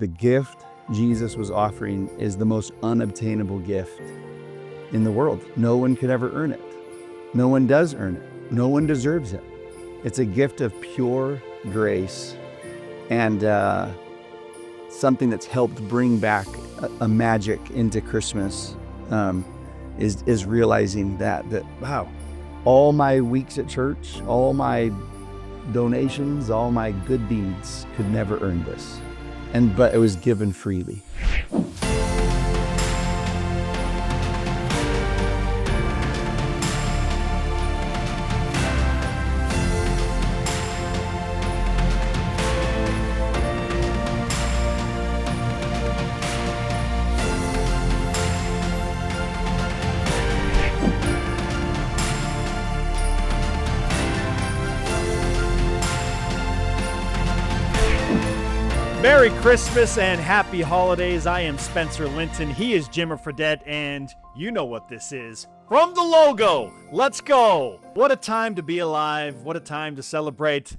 The gift Jesus was offering is the most unobtainable gift in the world. No one could ever earn it. No one does earn it. No one deserves it. It's a gift of pure grace and something that's helped bring back a magic into Christmas. Is realizing that wow, all my weeks at church, all my donations, all my good deeds could never earn this, but it was given freely. Merry Christmas and happy holidays. I am Spencer Linton. He is Jimmer Fredette, and you know what this is. From the Logo, let's go. What a time to be alive. What a time to celebrate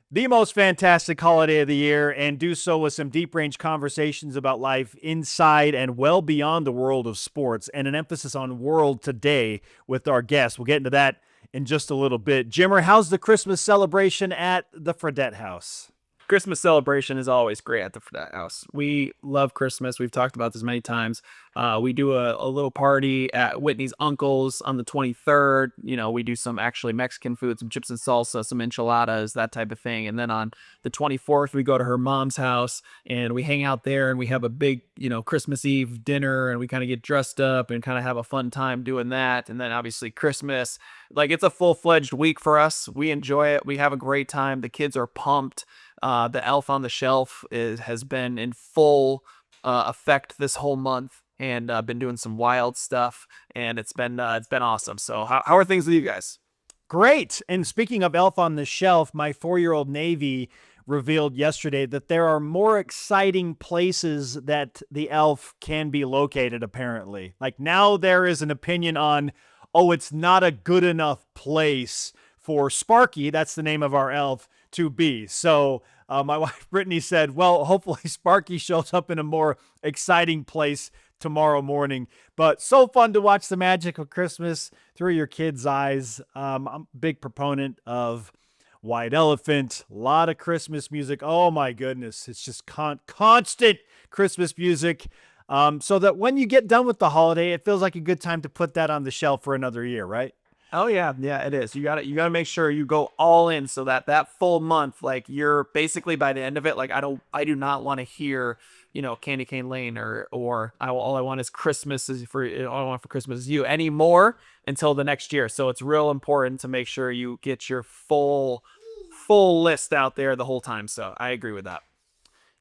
the most fantastic holiday of the year and do so with some deep-range conversations about life inside and well beyond the world of sports, and an emphasis on world today with our guests. We'll get into that in just a little bit. Jimmer, how's the Christmas celebration at the Fredette house? Christmas celebration is always great at the Fredette house. We love Christmas. We've talked about this many times. We do a little party at Whitney's uncle's on the 23rd. You know, we do some actually Mexican food, some chips and salsa, some enchiladas, that type of thing. And then on the 24th, we go to her mom's house and we hang out there and we have a big, Christmas Eve dinner and we kind of get dressed up and kind of have a fun time doing that. And then obviously Christmas, it's a full-fledged week for us. We enjoy it. We have a great time. The kids are pumped. The Elf on the Shelf has been in full effect this whole month, and been doing some wild stuff, and it's been awesome. So how are things with you guys? Great. And speaking of Elf on the Shelf, my 4-year-old Navy revealed yesterday that there are more exciting places that the elf can be located, apparently. Now there is an opinion on, it's not a good enough place for Sparky, that's the name of our elf, to be. So my wife Brittany said, well, hopefully Sparky shows up in a more exciting place tomorrow morning. But so fun to watch the magic of Christmas through your kids' eyes. I'm a big proponent of White Elephant, a lot of Christmas music. Oh my goodness, it's just constant Christmas music. So that when you get done with the holiday, it feels like a good time to put that on the shelf for another year, right? Oh yeah, it is. You got to make sure you go all in so that full month, you're basically by the end of it, I do not want to hear, Candy Cane Lane or all I want is Christmas all I want for Christmas is you anymore until the next year. So it's real important to make sure you get your full list out there the whole time. So I agree with that.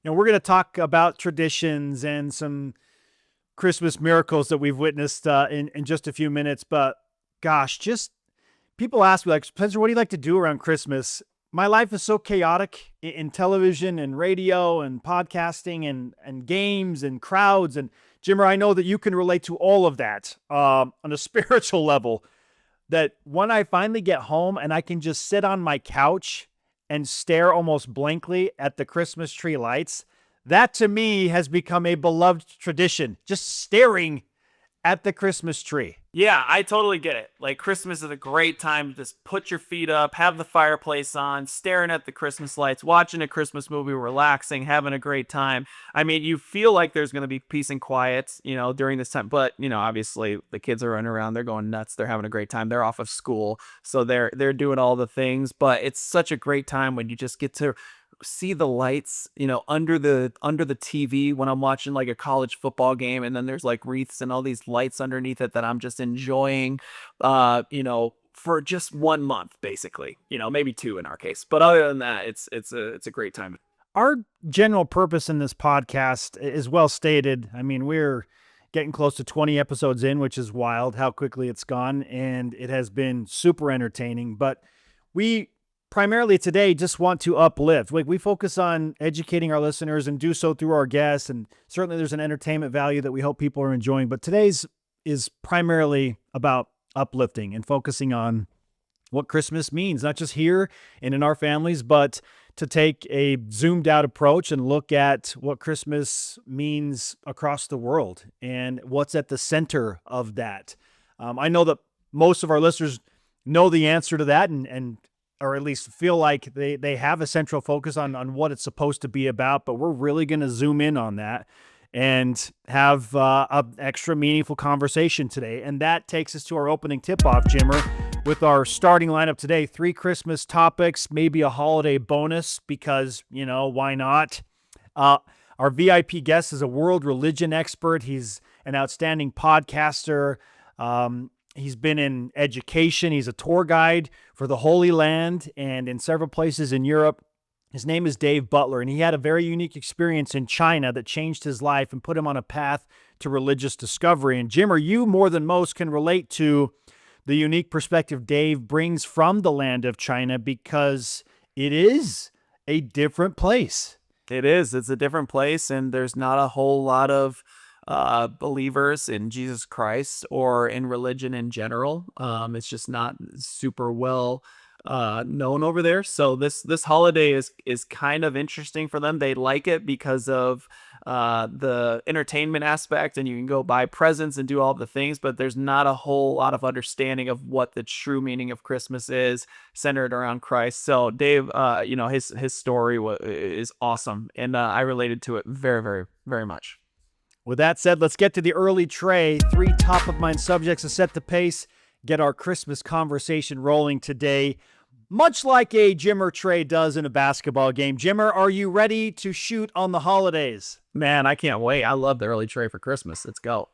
We're going to talk about traditions and some Christmas miracles that we've witnessed in just a few minutes, but gosh, just people ask me Spencer, what do you like to do around Christmas? My life is so chaotic in television and radio and podcasting and games and crowds. And Jimmer, I know that you can relate to all of that on a spiritual level, that when I finally get home and I can just sit on my couch and stare almost blankly at the Christmas tree lights, that to me has become a beloved tradition, just staring at the Christmas tree. Yeah, I totally get it. Christmas is a great time to just put your feet up, have the fireplace on, staring at the Christmas lights, watching a Christmas movie, relaxing, having a great time. I mean, you feel like there's going to be peace and quiet, during this time. But, obviously the kids are running around, they're going nuts, they're having a great time. They're off of school, so they're doing all the things. But it's such a great time when you just get to see the lights, under the TV when I'm watching a college football game, and then there's wreaths and all these lights underneath it that I'm just enjoying, for just 1 month, basically, maybe 2 in our case. But other than that, it's a great time. Our general purpose in this podcast is well stated. I mean, we're getting close to 20 episodes in, which is wild how quickly it's gone, and it has been super entertaining. But we primarily today just want to uplift. We focus on educating our listeners and do so through our guests, and certainly there's an entertainment value that we hope people are enjoying. But today's is primarily about uplifting and focusing on what Christmas means, not just here and in our families, but to take a zoomed out approach and look at what Christmas means across the world and what's at the center of that. I know that most of our listeners know the answer to that and or at least feel like they have a central focus on what it's supposed to be about, but we're really going to zoom in on that and have an extra meaningful conversation today. And that takes us to our opening tip-off, Jimmer, with our starting lineup today. 3 Christmas topics, maybe a holiday bonus because, why not? Our VIP guest is a world religion expert. He's an outstanding podcaster. He's been in education. He's a tour guide for the Holy Land and in several places in Europe. His name is Dave Butler, and he had a very unique experience in China that changed his life and put him on a path to religious discovery. And Jimmer, you more than most can relate to the unique perspective Dave brings from the land of China because it is a different place. It is. It's a different place, and there's not a whole lot of believers in Jesus Christ or in religion in general. It's just not super well known over there. So this holiday is kind of interesting for them. They like it because of the entertainment aspect, and you can go buy presents and do all the things, but there's not a whole lot of understanding of what the true meaning of Christmas is centered around Christ. So Dave, his story is awesome, and I related to it very, very, very much. With that said, let's get to the early tray. 3 top-of-mind subjects to set the pace, get our Christmas conversation rolling today, much like a Jimmer tray does in a basketball game. Jimmer, are you ready to shoot on the holidays? Man, I can't wait. I love the early tray for Christmas. Let's go.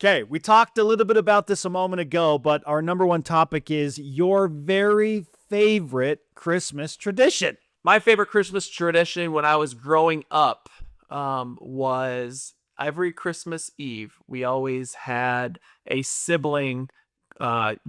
Okay, we talked a little bit about this a moment ago, but our number one topic is your very favorite Christmas tradition. My favorite Christmas tradition when I was growing up was every Christmas Eve, we always had a sibling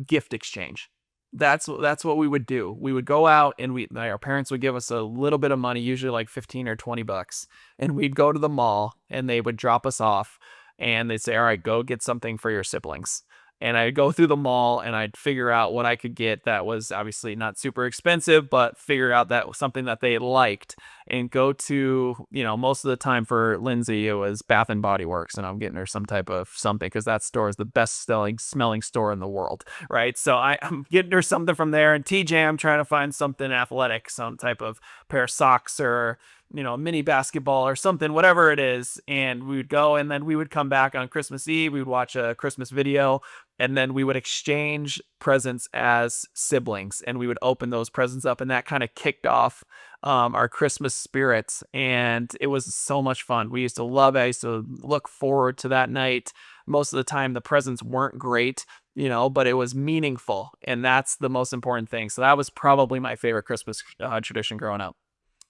gift exchange. That's what we would do. We would go out and our parents would give us a little bit of money, usually like 15 or 20 bucks. And we'd go to the mall and they would drop us off and they'd say, all right, go get something for your siblings. And I'd go through the mall and I'd figure out what I could get that was obviously not super expensive, but figure out that was something that they liked and go to, most of the time for Lindsay, it was Bath and Body Works, and I'm getting her some type of something because that store is the best smelling store in the world, right? So I'm getting her something from there. And TJ, I'm trying to find something athletic, some type of pair of socks or mini basketball or something, whatever it is. And we would go and then we would come back on Christmas Eve. We would watch a Christmas video and then we would exchange presents as siblings and we would open those presents up. And that kind of kicked off our Christmas spirits. And it was so much fun. We used to love it. I used to look forward to that night. Most of the time the presents weren't great, but it was meaningful. And that's the most important thing. So that was probably my favorite Christmas tradition growing up.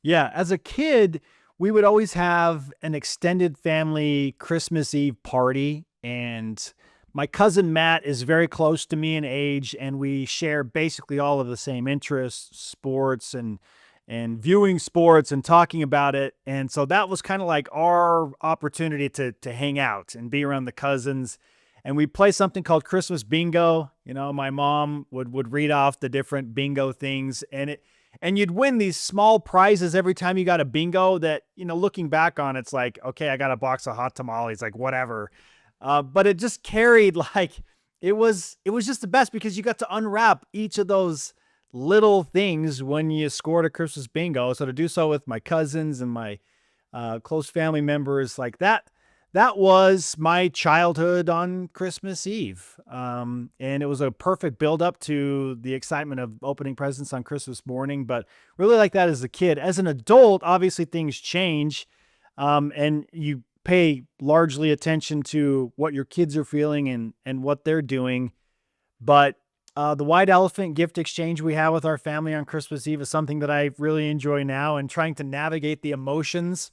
Yeah, as a kid, we would always have an extended family Christmas Eve party, and my cousin Matt is very close to me in age, and we share basically all of the same interests, sports and viewing sports and talking about it. And so that was kind of like our opportunity to hang out and be around the cousins. And we play something called Christmas bingo. My mom would read off the different bingo things, and you'd win these small prizes every time you got a bingo that, looking back on, it's like, okay, I got a box of hot tamales, like whatever. But it just carried it was just the best because you got to unwrap each of those little things when you scored a Christmas bingo. So to do so with my cousins and my close family members like that was my childhood on Christmas Eve. And it was a perfect build up to the excitement of opening presents on Christmas morning, but really like that as a kid. As an adult, obviously things change, and you pay largely attention to what your kids are feeling and what they're doing. But the white elephant gift exchange we have with our family on Christmas Eve is something that I really enjoy now, and trying to navigate the emotions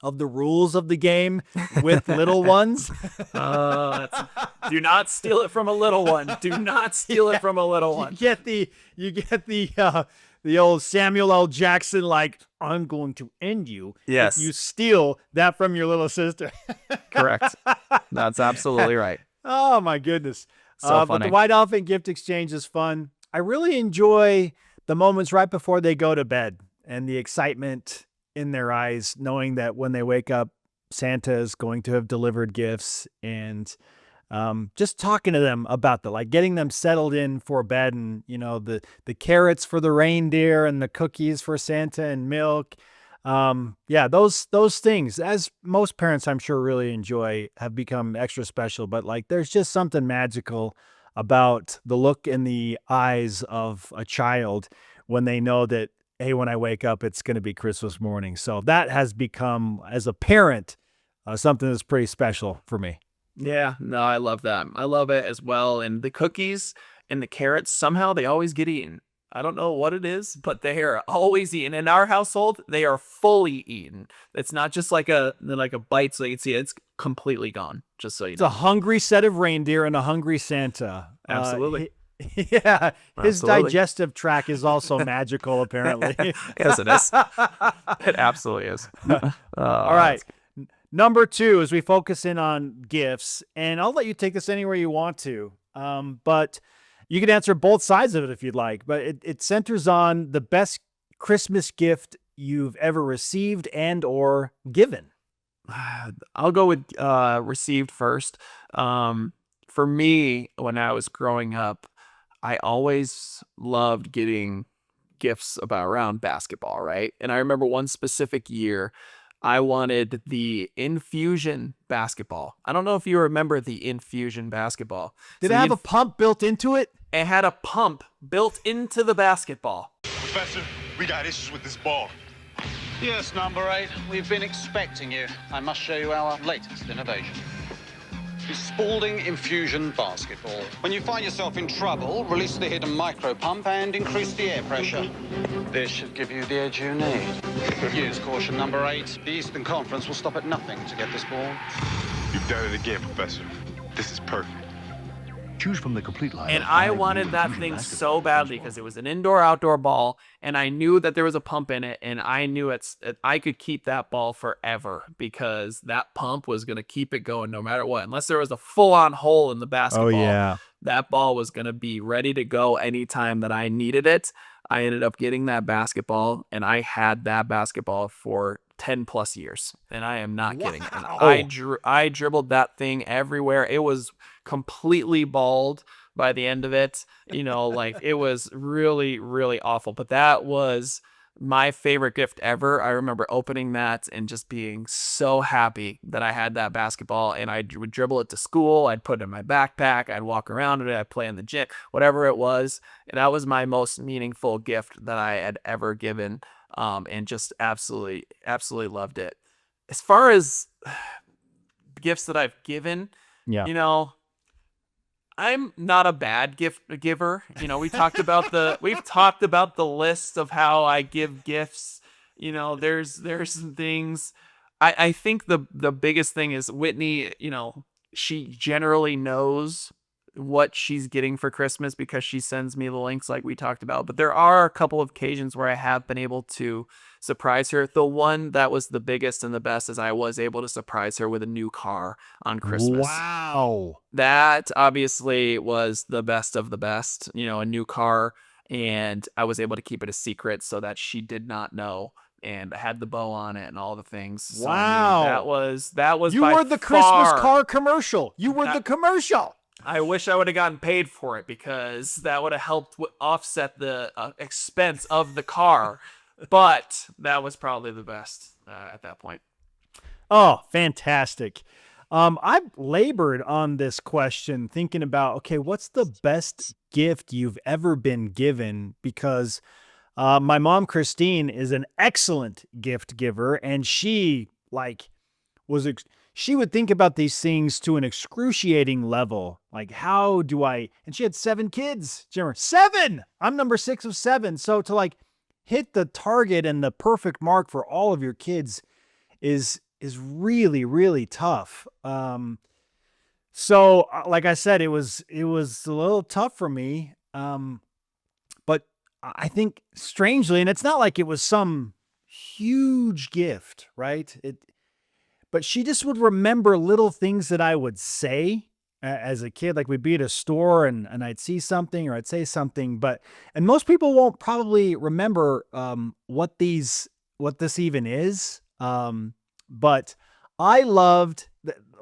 of the rules of the game with little ones. Do not steal it from a little one. Do not steal it from a little one. You get the old Samuel L. Jackson, like, I'm going to end you if you steal that from your little sister. Correct. That's absolutely right. Oh my goodness. So funny. But the white elephant gift exchange is fun. I really enjoy the moments right before they go to bed. and the excitement in their eyes, knowing that when they wake up, Santa is going to have delivered gifts, and just talking to them about like getting them settled in for bed, and the carrots for the reindeer and the cookies for Santa and milk. Yeah, those things, as most parents I'm sure really enjoy, have become extra special. But like, there's just something magical about the look in the eyes of a child when they know that, hey, when I wake up, it's going to be Christmas morning. So that has become, as a parent, something that's pretty special for me. Yeah, no, I love that. I love it as well. And the cookies and the carrots, somehow they always get eaten. I don't know what it is, but they are always eaten. In our household, they are fully eaten. It's not just like a bite so you can see it. It's completely gone, just so you know. It's a hungry set of reindeer and a hungry Santa. Absolutely. Yeah, his Absolutely. digestive tract is also magical, apparently. Yes, it is. It absolutely is. All right. Number 2, as we focus in on gifts, and I'll let you take this anywhere you want to, but you can answer both sides of it if you'd like. But it centers on the best Christmas gift you've ever received and or given. I'll go with received first. For me, when I was growing up, I always loved getting gifts around basketball, right? And I remember one specific year, I wanted the Infusion basketball. I don't know if you remember the Infusion basketball. Did it have a pump built into it? It had a pump built into the basketball. Professor, we got issues with this ball. Yes, number 8. We've been expecting you. I must show you our latest innovation. The Spalding Infusion Basketball. When you find yourself in trouble, release the hidden micro pump and increase the air pressure. This should give you the edge you need. Use caution number 8. The Eastern Conference will stop at nothing to get this ball. You've done it again, Professor. This is perfect. Choose from the complete line. And I wanted that thing so badly because it was an indoor-outdoor ball, and I knew that there was a pump in it, and I knew I could keep that ball forever because that pump was going to keep it going no matter what. Unless there was a full-on hole in the basketball, that ball was going to be ready to go anytime that I needed it. I ended up getting that basketball, and I had that basketball for 10 plus years, and I am not kidding. And I dribbled that thing everywhere. It was completely bald by the end of it. Like, it was really, really awful. But that was my favorite gift ever. I remember opening that and just being so happy that I had that basketball, and I would dribble it to school. I'd put it in my backpack. I'd walk around with it. I'd play in the gym, whatever it was. And that was my most meaningful gift that I had ever given. And just absolutely, absolutely loved it. As far as gifts that I've given, I'm not a bad gift giver. We've talked about the list of how I give gifts. There's some things. I think the biggest thing is Whitney, she generally knows what she's getting for Christmas because she sends me the links like we talked about. But there are a couple of occasions where I have been able to surprise her. The one that was the biggest and the best is I was able to surprise her with a new car on Christmas. Wow. That obviously was the best of the best, a new car. And I was able to keep it a secret so that she did not know. And I had the bow on it and all the things. So, wow. That was you by were the far, Christmas car commercial. You were the commercial. I wish I would have gotten paid for it because that would have helped offset the expense of the car. But that was probably the best at that point. Oh, fantastic. I've labored on this question thinking about, okay, what's the best gift you've ever been given? Because my mom, Christine, is an excellent gift giver, and she she would think about these things to an excruciating level. Like, how do I, and she had 7 kids, Jimmer, 7! I'm number 6 of 7. So to hit the target and the perfect mark for all of your kids is really, really tough. So like I said, it was a little tough for me. But I think strangely, and it's not like it was some huge gift, right? But she just would remember little things that I would say. as a kid. Like we'd be at a store and I'd see something or I'd say something, and most people won't probably remember what this even is. But I loved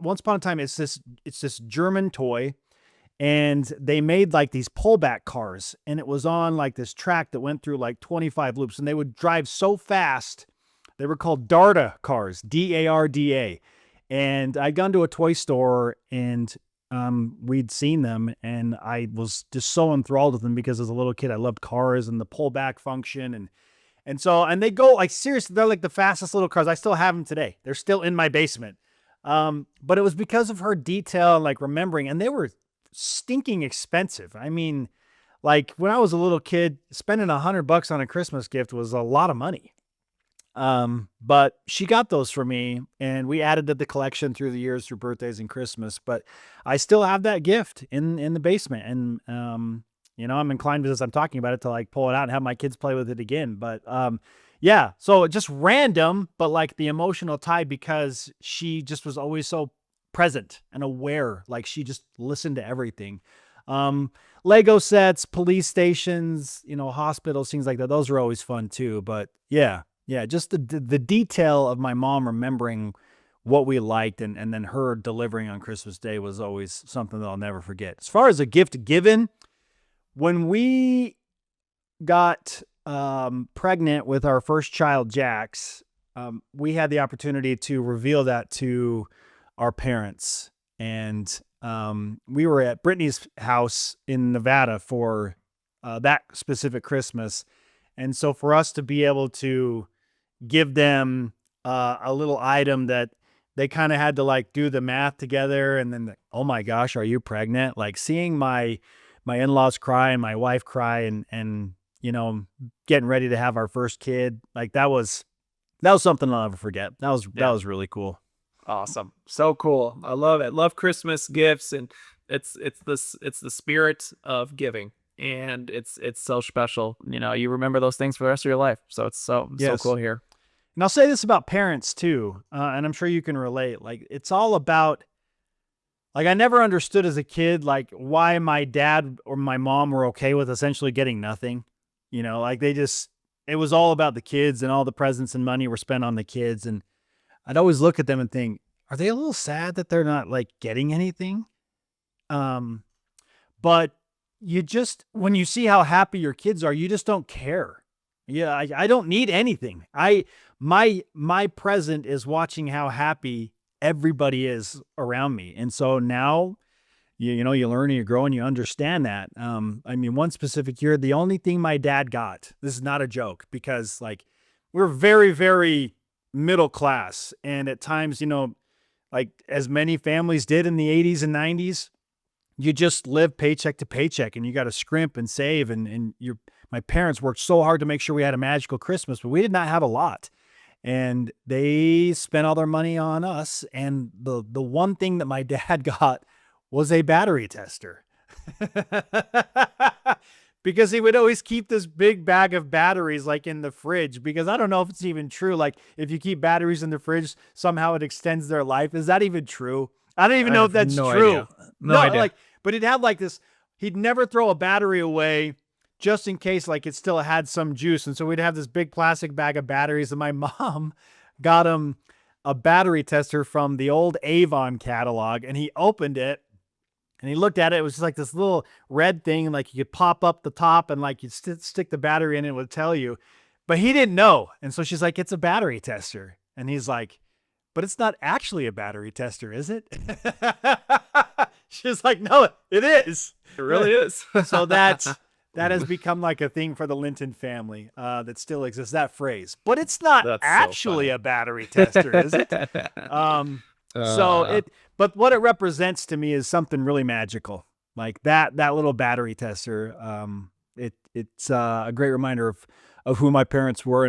once upon a time, it's this German toy, and they made like these pullback cars, and it was on like this track that went through like 25 loops, and they would drive so fast. They were called Darda cars, Darda. And I'd gone to a toy store and we'd seen them, and I was just so enthralled with them because as a little kid, I loved cars and the pullback function. And they go like, seriously, they're like the fastest little cars. I still have them today. They're still in my basement. But it was because of her detail and like remembering, and they were stinking expensive. I mean, like when I was a little kid, spending $100 on a Christmas gift was a lot of money. But she got those for me, and we added to the collection through the years, through birthdays and Christmas, but I still have that gift in the basement. And, I'm inclined, as I'm talking about it, to like pull it out and have my kids play with it again. But, yeah, so just random, but like the emotional tie, because she just was always so present and aware. Like she just listened to everything. Lego sets, police stations, hospitals, things like that. Those are always fun too. But yeah, just the detail of my mom remembering what we liked and then her delivering on Christmas Day was always something that I'll never forget. As far as a gift given, when we got pregnant with our first child, Jax, we had the opportunity to reveal that to our parents. And we were at Brittany's house in Nevada for that specific Christmas. And so for us to be able to give them a little item that they kind of had to like do the math together, and then, oh my gosh, are you pregnant? Like seeing my in-laws cry and my wife cry and getting ready to have our first kid, like that was something I'll never forget. That was really cool. Awesome. So cool. I love it. Love Christmas gifts, and it's the spirit of giving, and it's so special. You remember those things for the rest of your life. So it's so cool here. And I'll say this about parents too, and I'm sure you can relate. Like it's all about, like I never understood as a kid, like why my dad or my mom were okay with essentially getting nothing. Like it was all about the kids, and all the presents and money were spent on the kids. And I'd always look at them and think, are they a little sad that they're not like getting anything? But when you see how happy your kids are, you just don't care. Yeah. I don't need anything. My present is watching how happy everybody is around me. And so now, you learn and you grow and you understand that. One specific year, the only thing my dad got, this is not a joke, because like we're very, very middle class. And at times, like as many families did in the 80s and 90s, you just live paycheck to paycheck, and you got to scrimp and save. And my parents worked so hard to make sure we had a magical Christmas, but we did not have a lot. And they spent all their money on us. And the one thing that my dad got was a battery tester. Because he would always keep this big bag of batteries like in the fridge, because I don't know if it's even true. Like if you keep batteries in the fridge, somehow it extends their life. Is that even true? I don't even know if that's true. Idea. No idea. But he'd have like this, he'd never throw a battery away just in case like it still had some juice. And so we'd have this big plastic bag of batteries, and my mom got him a battery tester from the old Avon catalog, and he opened it and he looked at it. It was just like this little red thing, and like you could pop up the top and like you'd stick the battery in, and it would tell you, but he didn't know. And so she's like, it's a battery tester. And he's like, but it's not actually a battery tester, is it? She's like, no, it is. It really is. So that has become like a thing for the Linton family that still exists, that phrase. But it's not actually a battery tester, is it? But what it represents to me is something really magical. Like that little battery tester. It's a great reminder of who my parents were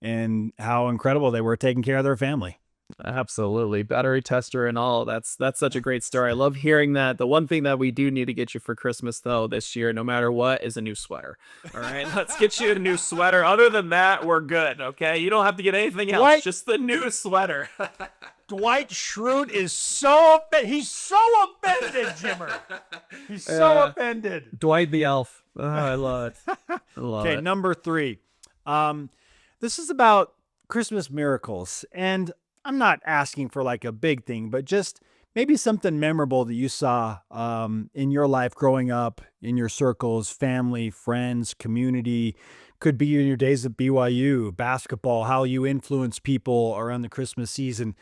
and how incredible they were taking care of their family. Absolutely. Battery tester and all. That's such a great story. I love hearing that. The one thing that we do need to get you for Christmas though this year, no matter what, is a new sweater. All right. Let's get you a new sweater. Other than that, we're good. Okay. You don't have to get anything else. What? Just the new sweater. Dwight Schrute is so he's so offended, Jimmer. He's so offended. Dwight the elf. Oh, I love it. I love Okay, it. number 3. This is about Christmas miracles, and I'm not asking for like a big thing, but just maybe something memorable that you saw in your life growing up, in your circles, family, friends, community. Could be in your days at BYU, basketball, how you influence people around the Christmas season,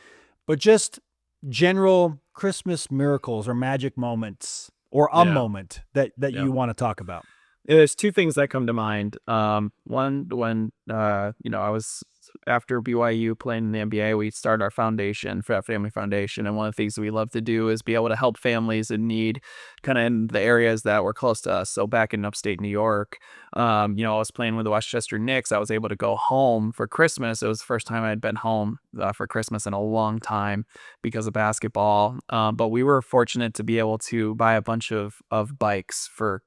but just general Christmas miracles or magic moments or a Yeah. moment that Yeah. you want to talk about. There's 2 things that come to mind. One, when I was after BYU playing in the NBA, we started our foundation, Fredette Family Foundation, and one of the things we love to do is be able to help families in need, kind of in the areas that were close to us. So back in upstate New York, I was playing with the Westchester Knicks. I was able to go home for Christmas. It was the first time I'd been home for Christmas in a long time because of basketball. But we were fortunate to be able to buy a bunch of bikes for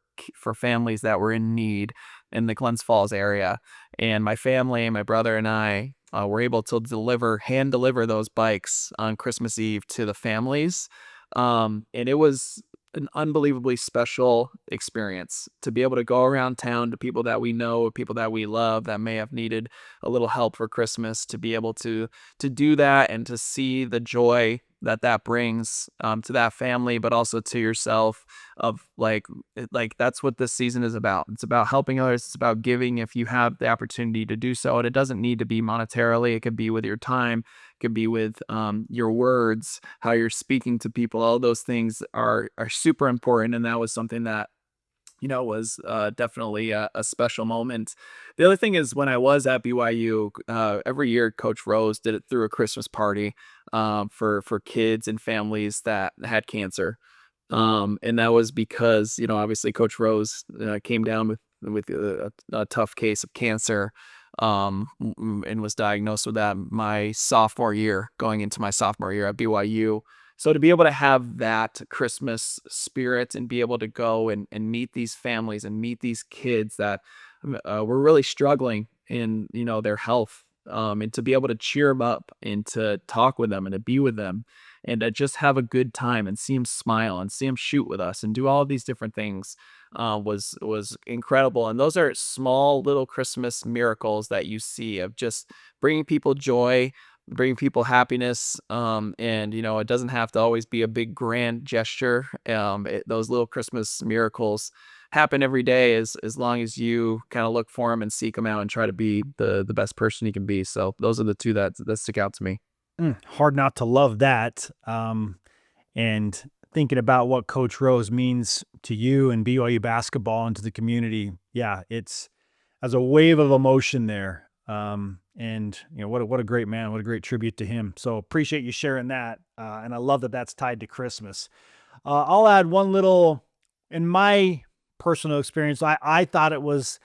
families that were in need in the Glens Falls area. And my family, my brother and I were able to hand deliver those bikes on Christmas Eve to the families. And it was an unbelievably special experience to be able to go around town to people that we know, people that we love, that may have needed a little help for Christmas, to be able to do that and to see the joy that brings to that family, but also to yourself, of like that's what this season is about. It's about helping others. It's about giving if you have the opportunity to do so. And it doesn't need to be monetarily. It could be with your time. It could be with your words, how you're speaking to people. All those things are super important. And that was something that was definitely a special moment. The other thing is, when I was at BYU, every year Coach Rose did it through a Christmas party for kids and families that had cancer. And that was because, obviously Coach Rose came down with a tough case of cancer and was diagnosed with that going into my sophomore year at BYU. So to be able to have that Christmas spirit and be able to go and meet these families and meet these kids that were really struggling in, their health, and to be able to cheer them up and to talk with them and to be with them and to just have a good time and see them smile and see them shoot with us and do all of these different things was incredible. And those are small little Christmas miracles that you see of just bringing people joy, bring people happiness, and it doesn't have to always be a big grand gesture. Those little Christmas miracles happen every day as long as you kind of look for them and seek them out and try to be the best person you can be. So those are the 2 that stick out to me. Hard not to love that. And thinking about what Coach Rose means to you and BYU basketball and to the community, yeah, it's as a wave of emotion there. And what a great man, what a great tribute to him. So appreciate you sharing that. And I love that that's tied to Christmas. I'll add one little, in my personal experience, I thought it was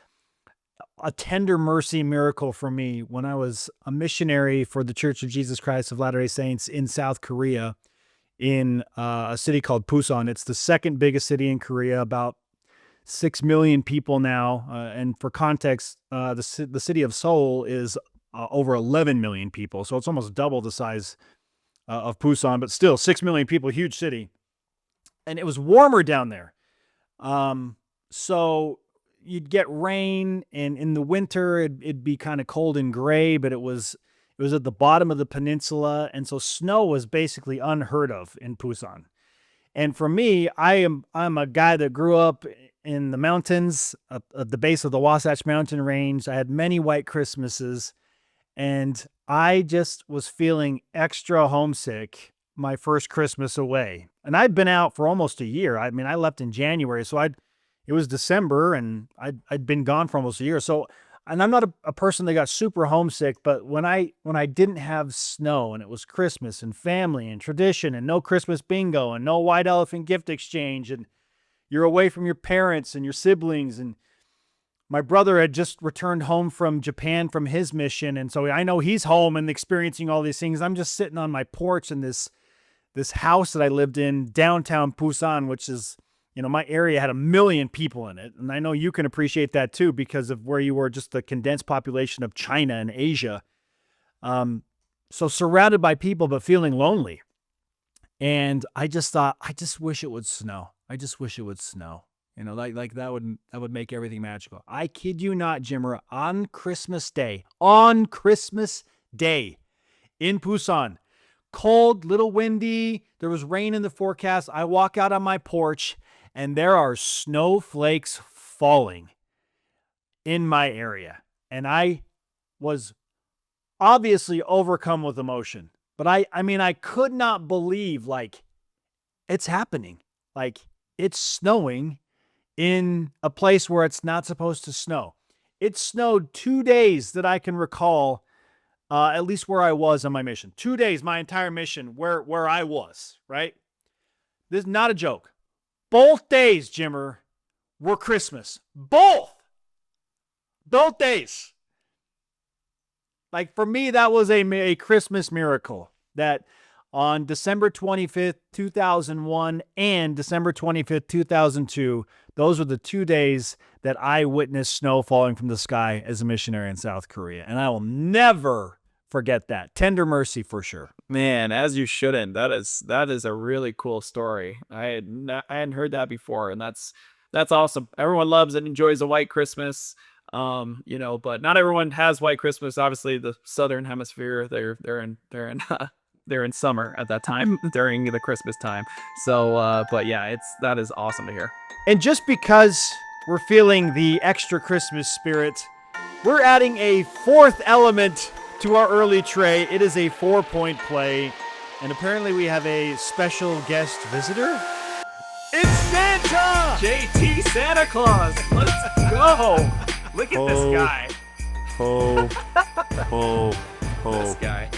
a tender mercy miracle for me when I was a missionary for the Church of Jesus Christ of Latter-day Saints in South Korea, in a city called Busan. It's the second biggest city in Korea, about 6 million people now. And for context, the city of Seoul is over 11 million people. So it's almost double the size of Busan, but still 6 million people, huge city. And it was warmer down there. So you'd get rain, and in the winter it'd be kind of cold and gray, but it was at the bottom of the peninsula. And so snow was basically unheard of in Busan. And for me, I'm a guy that grew up in the mountains at the base of the Wasatch Mountain Range. I had many white Christmases, and I just was feeling extra homesick my first Christmas away. And I'd been out for almost a year. I mean, I left in January, so it was December, and I'd been gone for almost a year. So, and I'm not a person that got super homesick, but when I didn't have snow and it was Christmas and family and tradition and no Christmas bingo and no white elephant gift exchange, and you're away from your parents and your siblings, and my brother had just returned home from Japan from his mission, and so I know he's home and experiencing all these things. I'm just sitting on my porch in this house that I lived in downtown Busan, which is, my area had 1 million people in it. And I know you can appreciate that too, because of where you were, just the condensed population of China and Asia. So surrounded by people, but feeling lonely. And I just thought, I just wish it would snow. I just wish it would snow. Like that would make everything magical. I kid you not, Jimmer, on Christmas Day in Busan, cold, little windy, there was rain in the forecast. I walk out on my porch and there are snowflakes falling in my area. And I was obviously overcome with emotion. But I mean, I could not believe, like, it's happening. Like, it's snowing in a place where it's not supposed to snow. It snowed 2 days that I can recall, at least where I was on my mission. 2 days, my entire mission, where I was, right? This is not a joke. Both days, Jimmer, were Christmas. Both days. Like, for me, that was a Christmas miracle, that on December 25th, 2001 and December 25th, 2002, those were the 2 days that I witnessed snow falling from the sky as a missionary in South Korea. And I will never forget that. Tender mercy for sure. Man, as you shouldn't. That is a really cool story. I hadn't heard that before, and that's awesome. Everyone loves and enjoys a white Christmas. But not everyone has white Christmas. Obviously, the Southern Hemisphere, they're in summer at that time during the Christmas time. So, but yeah, that is awesome to hear. And just because we're feeling the extra Christmas spirit, we're adding a fourth element to our early tray. It is a 4-point play, and apparently we have a special guest visitor. It's Santa! JT Santa Claus, let's go! Look at this guy. This guy.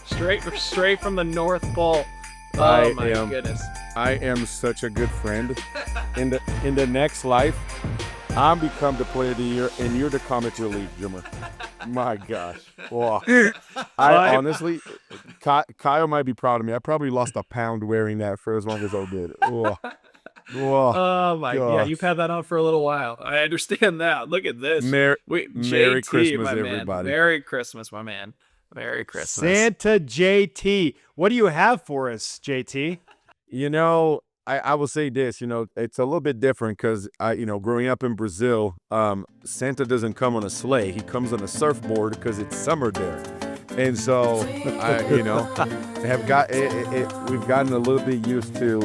Straight from the North Pole. Oh my goodness. I am such a good friend. In the next life, I'm become the player of the year, and you're the comic relief, Jimmer. My gosh. Wow. I honestly, Kyle might be proud of me. I probably lost a pound wearing that for as long as I did. Whoa. Whoa. Oh my God. Yeah, you've had that on for a little while. I understand that. Look at this. Merry JT, Christmas, my everybody. Man. Merry Christmas, my man. Merry Christmas. Santa JT. What do you have for us, JT? I will say this, it's a little bit different because growing up in Brazil, Santa doesn't come on a sleigh. He comes on a surfboard because it's summer there. And so, we've gotten a little bit used to,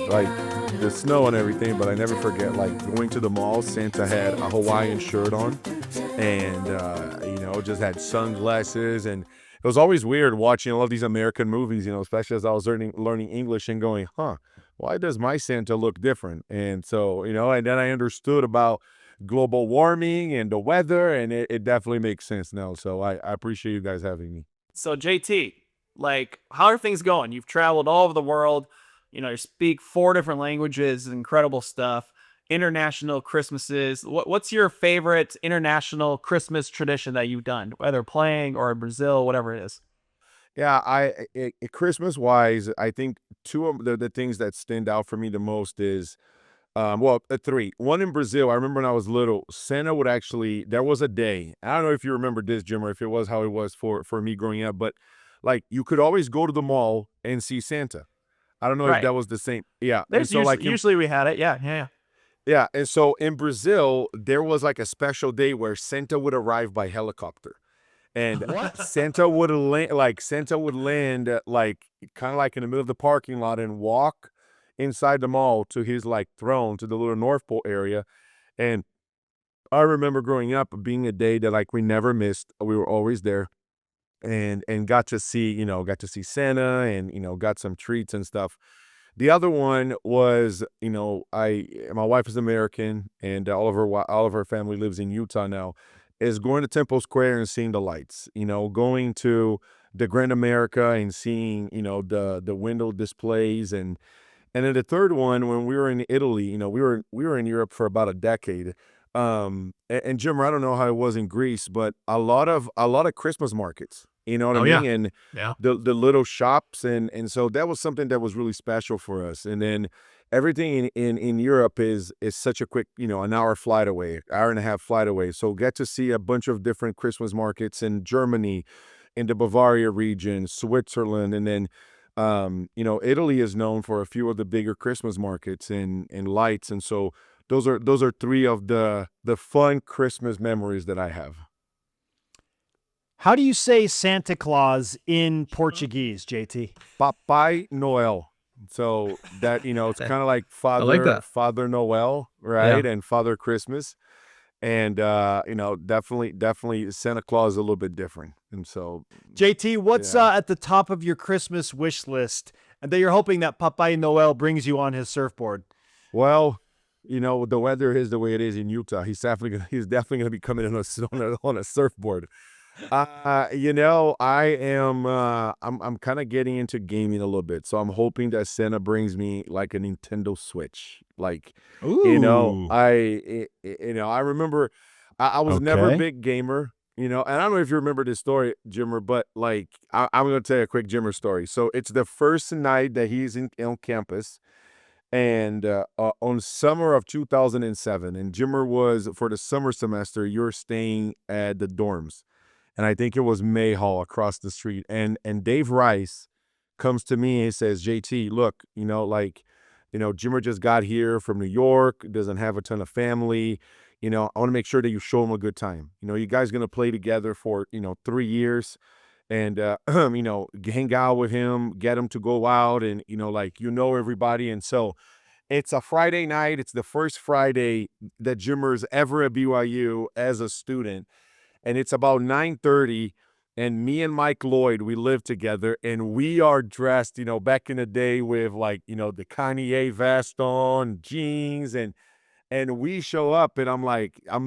like the snow and everything, but I never forget, like, going to the mall. Santa had a Hawaiian shirt on and, just had sunglasses. And it was always weird watching all of these American movies, especially as I was learning English and going, why does my Santa look different? And so, and then I understood about global warming and the weather, and it definitely makes sense now. So I appreciate you guys having me. So JT, like, how are things going? You've traveled all over the world. You speak 4 different languages, incredible stuff. International Christmases. What's your favorite international Christmas tradition that you've done, whether playing or in Brazil, whatever it is? Yeah, Christmas wise, I think 2 of the things that stand out for me the most is, 3. One in Brazil, I remember when I was little, Santa would actually, there was a day, I don't know if you remember this, Jimmer, if it was how it was for me growing up, but like you could always go to the mall and see Santa. I don't know if that was the same. Yeah. There's usually we had it. Yeah. Yeah. And so in Brazil, there was like a special day where Santa would arrive by helicopter. And Santa would land, like kind of like in the middle of the parking lot and walk inside the mall to his like throne, to the little North Pole area. And I remember growing up being a day that like we never missed. We were always there and got to see Santa and, got some treats and stuff. The other one was, my wife is American and all of her family lives in Utah now, is going to Temple Square and seeing the lights, going to the Grand America and seeing, the window displays. And then the third one, when we were in Italy, we were in Europe for about a decade. And Jim, I don't know how it was in Greece, but a lot of Christmas markets, you know what I mean? And the little shops. And so that was something that was really special for us. And then everything in Europe is such a quick, an hour flight away, hour and a half flight away. So get to see a bunch of different Christmas markets in Germany, in the Bavaria region, Switzerland, and then Italy is known for a few of the bigger Christmas markets and lights, and so those are three of the fun Christmas memories that I have. How do you say Santa Claus in Portuguese, JT? Papai Noel. So that it's kind of like Father Noel, right? Yeah. And Father Christmas. And definitely Santa Claus is a little bit different. And so JT, what's at the top of your Christmas wish list and that you're hoping that Papai Noel brings you on his surfboard? well, the weather is the way it is in Utah. He's definitely gonna be coming in on a surfboard. I am I'm kind of getting into gaming a little bit. So I'm hoping that Santa brings me like a Nintendo Switch. Like, Ooh. I remember I was never a Okay. big gamer, and I don't know if you remember this story, Jimmer, but like I'm going to tell you a quick Jimmer story. So it's the first night that he's on campus, and on summer of 2007, and Jimmer was, for the summer semester, you're staying at the dorms. And I think it was May Hall across the street. And Dave Rice comes to me and he says, JT, look, Jimmer just got here from New York, doesn't have a ton of family. I want to make sure that you show him a good time. You guys going to play together for, 3 years, and, hang out with him, get him to go out and, everybody. And so it's a Friday night. It's the first Friday that Jimmer's ever at BYU as a student. And it's about 9:30, and me and Mike Lloyd, we live together, and we are dressed, back in the day with the Kanye vest on, jeans, and we show up, and I'm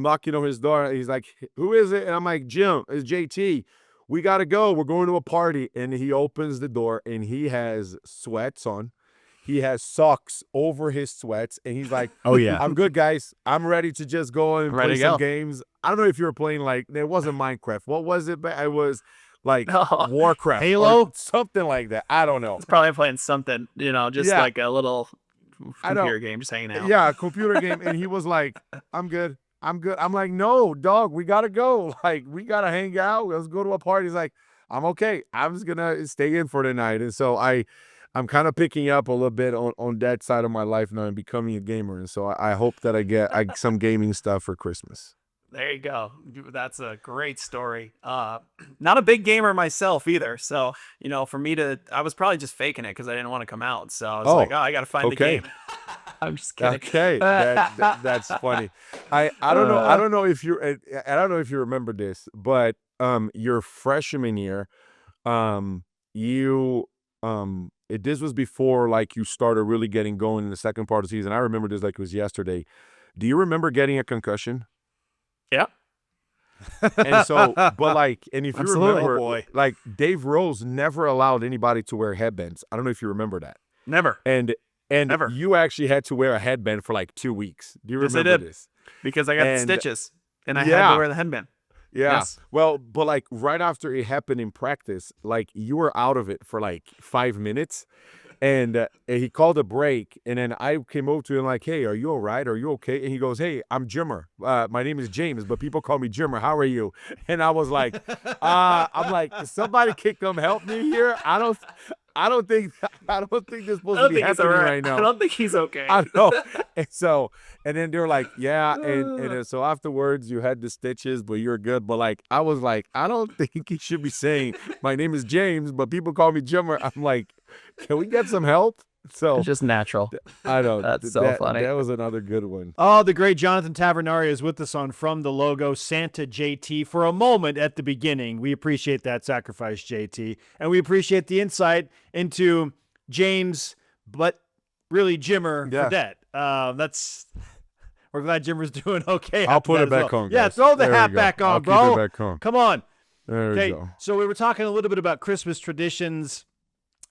knocking on his door. He's like, who is it? And I'm like, Jim, it's JT. We got to go. We're going to a party. And he opens the door, and he has sweats on. He has socks over his sweats, and he's like, Oh, yeah. I'm good, guys. I'm ready to just go and Ready play to some go. games. I don't know if you were playing it wasn't Minecraft. What was it? It was like No. Warcraft. Halo? Or something like that. I don't know. It's probably playing something, just Yeah. like a little I know. computer game, just hanging out. Yeah, a computer game. And he was like, I'm good. I'm good. I'm like, no, dog, we got to go. We got to hang out. Let's go to a party. He's like, I'm okay. I'm just going to stay in for the night. And so I'm kind of picking up a little bit on that side of my life now and becoming a gamer. And so I hope that I get some gaming stuff for Christmas. There you go. That's a great story. Not a big gamer myself either. So, for me I was probably just faking it because I didn't want to come out. So I was like, I got to find the okay. game. I'm just kidding. Okay, that's funny. I don't know if you remember this, but your freshman year, this was before you started really getting going in the second part of the season. I remember this like it was yesterday. Do you remember getting a concussion? Yeah. And so, and if you Absolutely. remember, Oh, boy. Dave Rose never allowed anybody to wear headbands. I don't know if you remember that. Never. And Never. you actually had to wear a headband for 2 weeks. Do you Yes, I remember did. this? Because I got the And- stitches and I had Yeah. to wear the headband. Yeah. Yes. Well, but right after it happened in practice, you were out of it for 5 minutes. And he called a break, and then I came over to him like, hey, are you all right? Are you okay? And he goes, hey, I'm Jimmer. My name is James, but people call me Jimmer. How are you? And I was like, somebody can come help me here. I don't think this is supposed to be happening right now. I don't think he's okay. I know. And then they were like, yeah. And then so afterwards you had the stitches, but you're good. But I was like, I don't think he should be saying, my name is James, but people call me Jimmer. I'm like, can we get some help? So It's just natural. I know. That's so funny. That was another good one. Oh, the great Jonathan Tavernari is with us on From the Logo, Santa JT. For a moment at the beginning, we appreciate that sacrifice, JT. And we appreciate the insight into James, but really Jimmer Fredette. We're glad Jimmer's doing okay. I'll after put that it as back well. on, Yeah, guys. throw the There we hat go. back on, I'll bro. keep it back on. Come on. There we Okay, go. so we were talking a little bit about Christmas traditions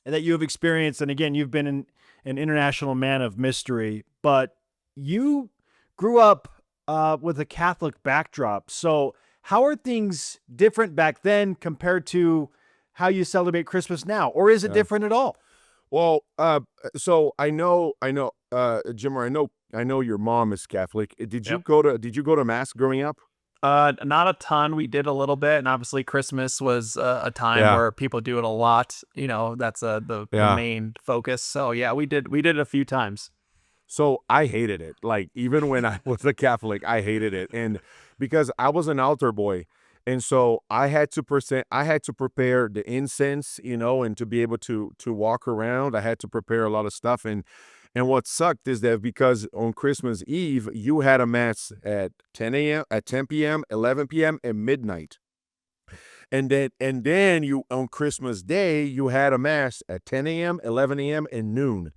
that you have experienced. And again, you've been an international man of mystery, but you grew up with a Catholic backdrop. So how are things different back then compared to how you celebrate Christmas now? Or is it different at all? Well, so I know, Jimmer, I know your mom is Catholic. Did you Yep. go to mass growing up? Not a ton. We did a little bit, and obviously Christmas was a time Yeah. where people do it a lot. That's the Yeah. main focus. So yeah, we did it a few times. So I hated it. Like even when I was a Catholic, I hated it. And because I was an altar boy. And so I had to prepare the incense, and to be able to walk around, I had to prepare a lot of stuff. And what sucked is that because on Christmas Eve, you had a mass at 10 a.m., at 10 p.m., 11 p.m., and midnight. And then you on Christmas Day, you had a mass at 10 a.m., 11 a.m., and noon.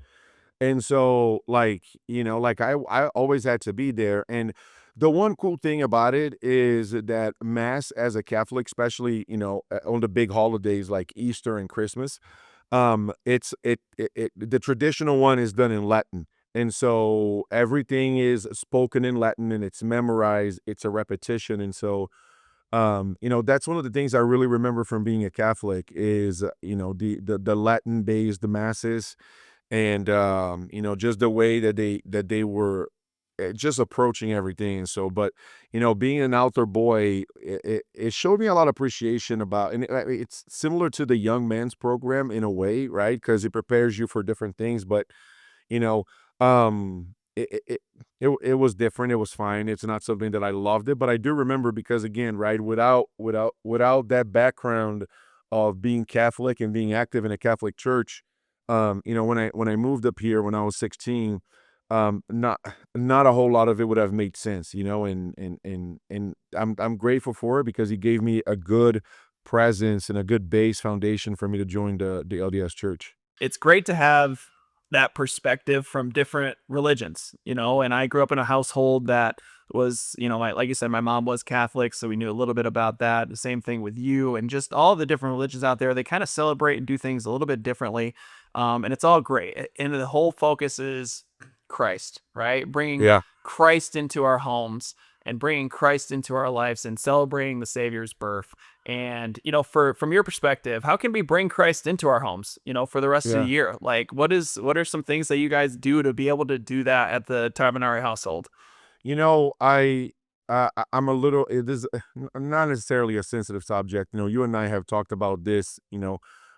And so, like I always had to be there. And the one cool thing about it is that Mass as a Catholic, especially, on the big holidays like Easter and Christmas, the traditional one is done in Latin. And so everything is spoken in Latin and it's memorized, it's a repetition. And so, that's one of the things I really remember from being a Catholic is, the Latin based masses and just the way that they were just approaching everything. And so, but being an altar boy, it showed me a lot of appreciation about, and it's similar to the young man's program in a way, right? Because it prepares you for different things. But you know it was different. It was fine. It's not something that I loved it, but I do remember because, again, right, without that background of being Catholic and being active in a Catholic church, when I moved up here when I was 16, not a whole lot of it would have made sense, and I'm grateful for it because he gave me a good presence and a good base foundation for me to join the LDS church. It's great to have that perspective from different religions, and I grew up in a household that was, like you said, my mom was Catholic, so we knew a little bit about that. The same thing with you and just all the different religions out there. They kind of celebrate and do things a little bit differently. And it's all great. And the whole focus is Christ, right? Bringing Yeah. Christ into our homes and bringing Christ into our lives and celebrating the Savior's birth. And, from your perspective, how can we bring Christ into our homes, for the rest of the Yeah. year? Like, what are some things that you guys do to be able to do that at the Tabernacle household? I'm a little, it is not necessarily a sensitive subject. You and I have talked about this,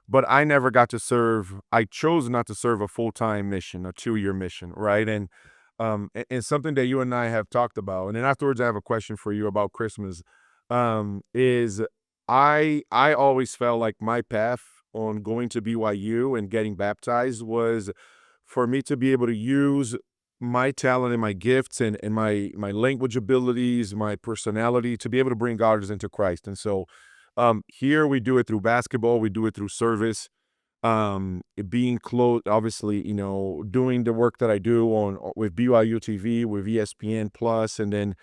but I never got to serve. I chose not to serve a full-time mission, a 2-year mission, right? And something that you and I have talked about, and then afterwards I have a question for you about Christmas, is I always felt like my path on going to BYU and getting baptized was for me to be able to use my talent and my gifts and my language abilities, my personality to be able to bring others into Christ. And so here we do it through basketball, we do it through service, it being close, obviously, doing the work that I do on with BYU TV, with ESPN Plus, and then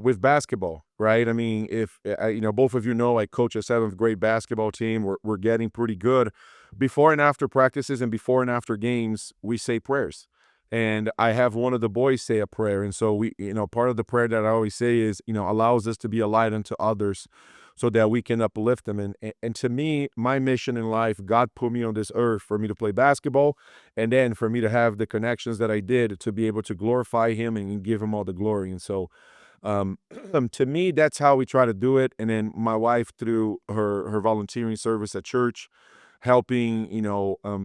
with basketball, right? I mean, if both of I coach a 7th grade basketball team. We're getting pretty good. Before and after practices and before and after games, we say prayers. And I have one of the boys say a prayer. And so part of the prayer that I always say is, allows us to be a light unto others so that we can uplift them. And to me, my mission in life, God put me on this earth for me to play basketball and then for me to have the connections that I did to be able to glorify him and give him all the glory. And so to me, that's how we try to do it. And then my wife, through her volunteering service at church, helping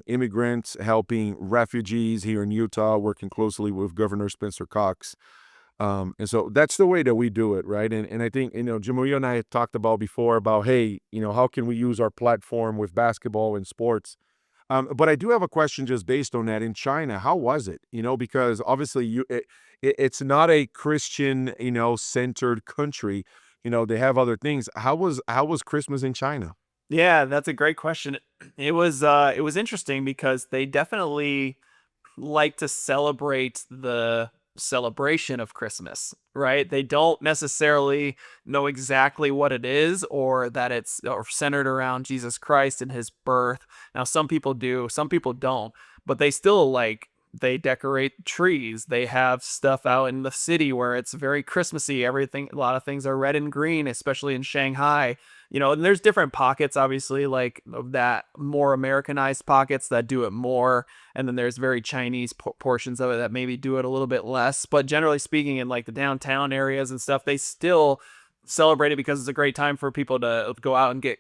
immigrants, helping refugees here in Utah, working closely with Governor Spencer Cox. And so that's the way that we do it, right? And I think, Jimmer, you and I had talked about before about, hey, how can we use our platform with basketball and sports? But I do have a question just based on that. In China, how was it? Because obviously it's not a Christian, centered country. They have other things. How was Christmas in China? Yeah, that's a great question. It was interesting because they definitely like to celebrate the celebration of Christmas, right? They don't necessarily know exactly what it is or that it's or centered around Jesus Christ and his birth. Now, some people do, some people don't, but they still they decorate trees. They have stuff out in the city where it's very Christmassy. Everything, a lot of things are red and green, especially in Shanghai. And there's different pockets, obviously, like of that more Americanized pockets that do it more. And then there's very Chinese portions of it that maybe do it a little bit less. But generally speaking, in like the downtown areas and stuff, they still celebrate it because it's a great time for people to go out and get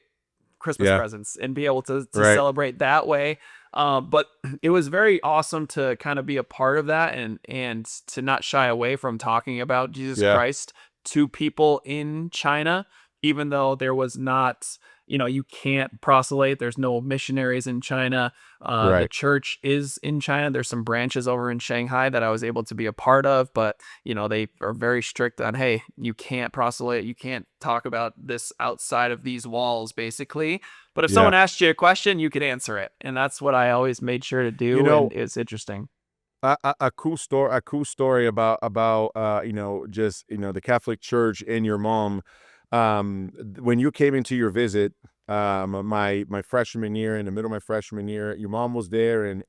Christmas presents and be able to celebrate that way. But it was very awesome to kind of be a part of that and to not shy away from talking about Jesus Christ to people in China, even though there was not, you can't proselyte. There's no missionaries in China. The church is in China. There's some branches over in Shanghai that I was able to be a part of, but they are very strict on, hey, you can't proselyte. You can't talk about this outside of these walls, basically. But if someone asked you a question, you could answer it. And that's what I always made sure to do. And it's interesting. A cool story about just the Catholic Church and your mom. When you came into your visit, my freshman year, in the middle of my freshman year, your mom was there, and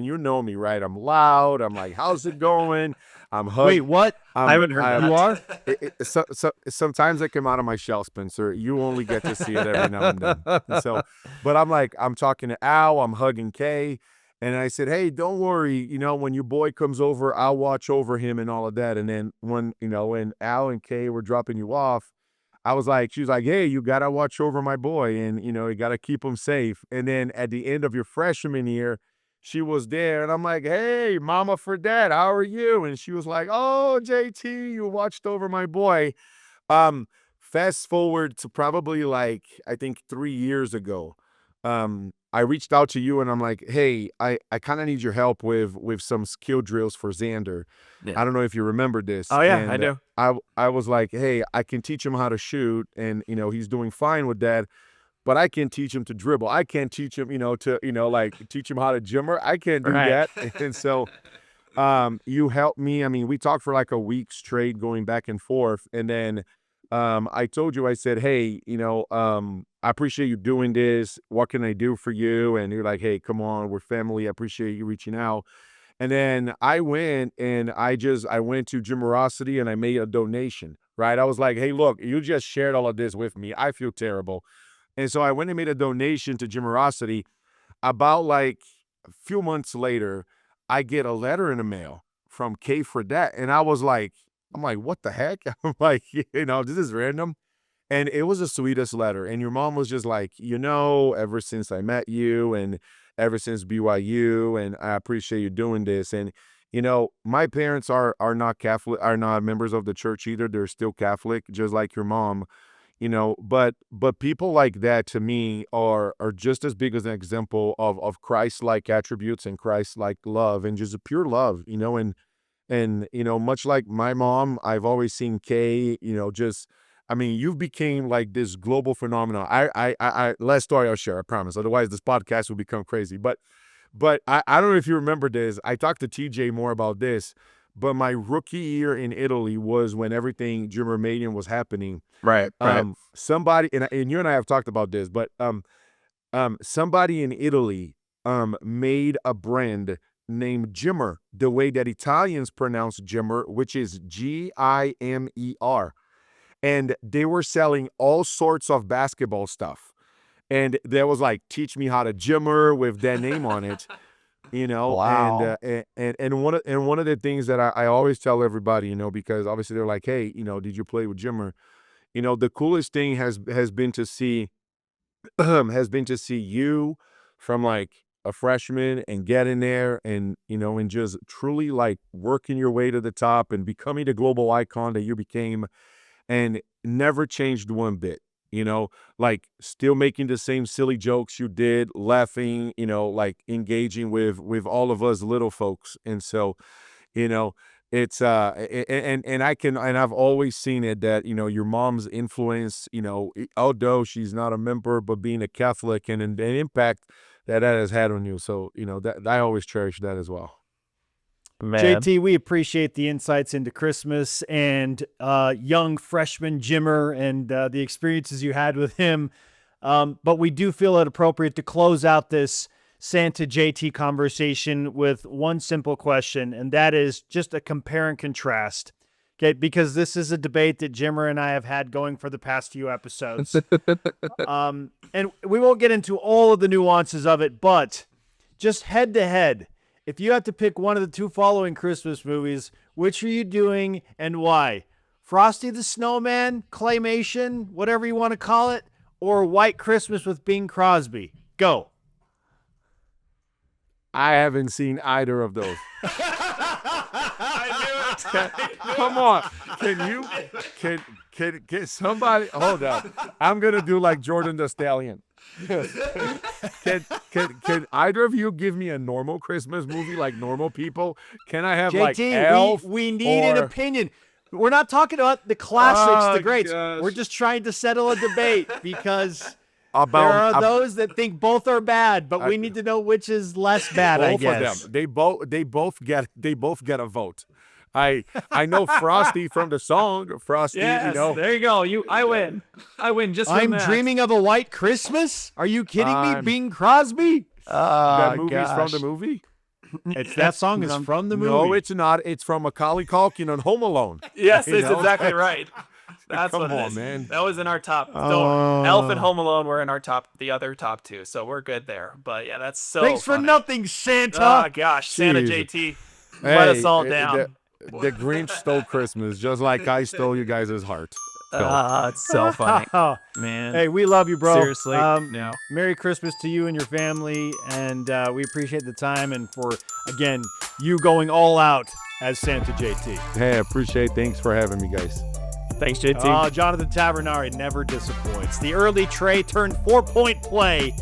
you know me, right? I'm loud. I'm like, "How's it going?" I'm hugging. Wait, what? I haven't heard that. You are? So sometimes I come out of my shell, Spencer. You only get to see it every now and then. But I'm talking to Al. I'm hugging Kay. And I said, "Hey, don't worry. When your boy comes over, I'll watch over him and all of that." And then when Al and Kay were dropping you off, she was like, "Hey, you got to watch over my boy and, you got to keep him safe." And then at the end of your freshman year, she was there and I'm like, "Hey, Mama Fredette, how are you?" And she was like, "Oh, JT, you watched over my boy." Fast forward to probably I think 3 years ago. I reached out to you and I'm like, "Hey, I kind of need your help with some skill drills for Xander." I don't know if you remember this. Oh yeah, and I do. I was like, "Hey, I can teach him how to shoot and he's doing fine with that, but I can teach him to dribble. I can't teach him, to teach him how to Jimmer. I can't do that." And so you helped me. I mean, we talked for like a week straight going back and forth, and then I told you, I said, "Hey, I appreciate you doing this. What can I do for you?" And you're like, "Hey, come on, we're family. I appreciate you reaching out." And then I went and I went to Jimmerosity and I made a donation, right? I was like, "Hey, look, you just shared all of this with me. I feel terrible." And so I went and made a donation to Jimmerosity. About a few months later, I get a letter in the mail from Kay Fredette. And I'm like, "What the heck?" I'm like, this is random. And it was the sweetest letter. And your mom was just like, "Ever since I met you and ever since BYU, and I appreciate you doing this." And, my parents are not Catholic, are not members of the church either. They're still Catholic, just like your mom, but people like that to me are just as big as an example of Christ-like attributes and Christ-like love and just a pure love, and much like my mom, I've always seen Kay, you've became like this global phenomenon. I last story I'll share, I promise. Otherwise, this podcast will become crazy. But I don't know if you remember this. I talked to TJ more about this. But my rookie year in Italy was when everything Jimmermanian was happening. Right. Somebody and you and I have talked about this, but somebody in Italy made a brand named Jimmer, the way that Italians pronounce Jimmer, which is Gimer. And they were selling all sorts of basketball stuff. And there was "Teach me how to Jimmer" with their name on it. Wow. And one of the things that I always tell everybody, because obviously they're like, "Hey, did you play with Jimmer?" The coolest thing has been to see you from a freshman and get in there and and just truly working your way to the top and becoming the global icon that you became, and never changed one bit. Still making the same silly jokes you did, laughing, engaging with all of us little folks. And so, it's and I've always seen it that, your mom's influence, although she's not a member, but being a Catholic and an impact that has had on you. So, that I always cherish that as well. Man. JT, we appreciate the insights into Christmas and young freshman Jimmer and the experiences you had with him. But we do feel it appropriate to close out this Santa JT conversation with one simple question, and that is just a compare and contrast. Okay, because this is a debate that Jimmer and I have had going for the past few episodes. And we won't get into all of the nuances of it, but just head to head, if you have to pick one of the two following Christmas movies, which are you doing and why? Frosty the Snowman, claymation, whatever you want to call it, or White Christmas with Bing Crosby? Go. I haven't seen either of those. Come on. Can somebody hold on? I'm gonna do like Jordan the Stallion. Can either of you give me a normal Christmas movie like normal people? Can I have like JT, Elf? we need an opinion. We're not talking about the classics, the greats. gosh. We're just trying to settle a debate because there are those that think both are bad, but we need to know which is less bad, I both guess. of them. They both get a vote. I know Frosty from the song Frosty. Yes, there you go. I win. I win just from I'm that. dreaming of a white Christmas? Are you kidding me? Bing Crosby? That movie's from the movie. That song is from the movie. No, it's not. It's from Macaulay Culkin on Home Alone. Yes, You it's know? exactly right. That's Come what it on, is. man. That was in our top. Oh. Elf and Home Alone were in our the other top two, so we're good there. But yeah, that's so Thanks for funny. nothing, Santa. Oh gosh, Santa Jeez. JT let us all Hey, down. The Grinch stole Christmas, just like I stole you guys' heart. It's so funny, man. Hey, we love you, bro. Seriously, no. Merry Christmas to you and your family, and we appreciate the time and for, again, you going all out as Santa JT. Hey, I appreciate. Thanks for having me, guys. Thanks, JT. Oh, Jonathan Tavernari never disappoints. The Early Trey turned 4-point play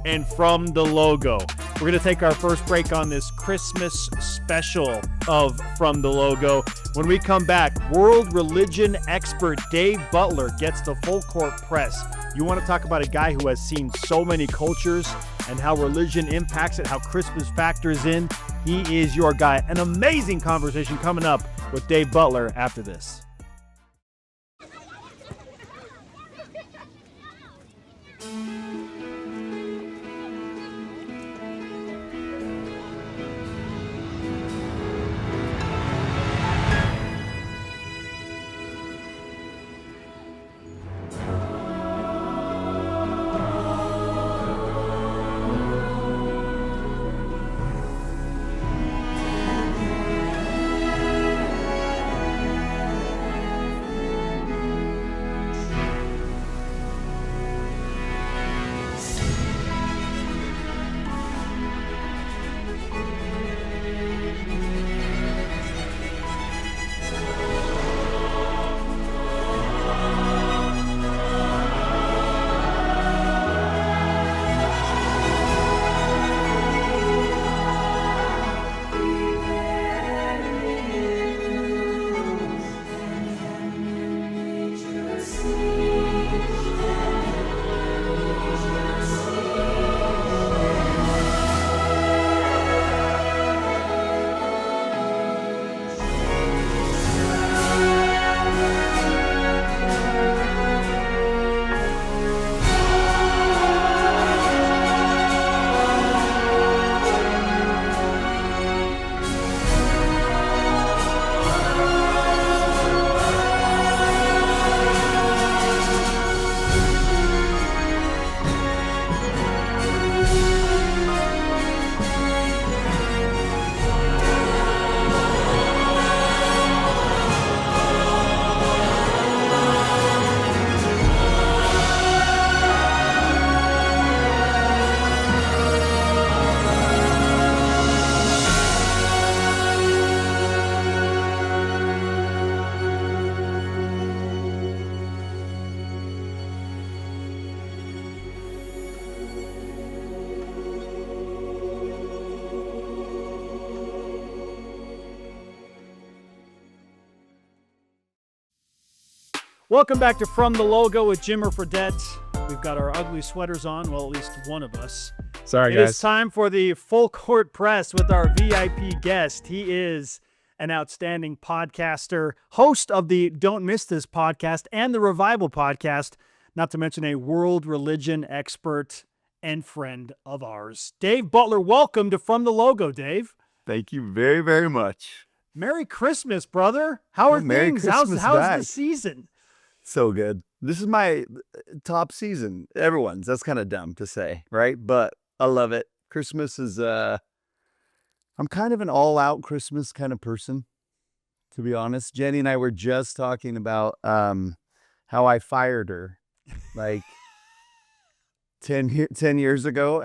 and From the Logo. We're going to take our first break on this Christmas special of From the Logo. When we come back, world religion expert Dave Butler gets the full court press. You want to talk about a guy who has seen so many cultures and how religion impacts it, how Christmas factors in. He is your guy. An amazing conversation coming up with Dave Butler after this. Welcome back to From the Logo with Jimmer Fredette. We've got our ugly sweaters on, well, at least one of us. Sorry, It guys. is time for the full court press with our VIP guest. He is an outstanding podcaster, host of the Don't Miss This podcast and the Revival podcast, not to mention a world religion expert and friend of ours. Dave Butler, welcome to From the Logo, Dave. Thank you very, very much. Merry Christmas, brother. How are Merry things? Christmas How's back. the season? So good. This is my top season. Everyone's. That's kind of dumb to say, right? But I love it. Christmas is, I'm kind of an all-out Christmas kind of person. to be honest. Jenny and I were just talking about how I fired her like 10 years ago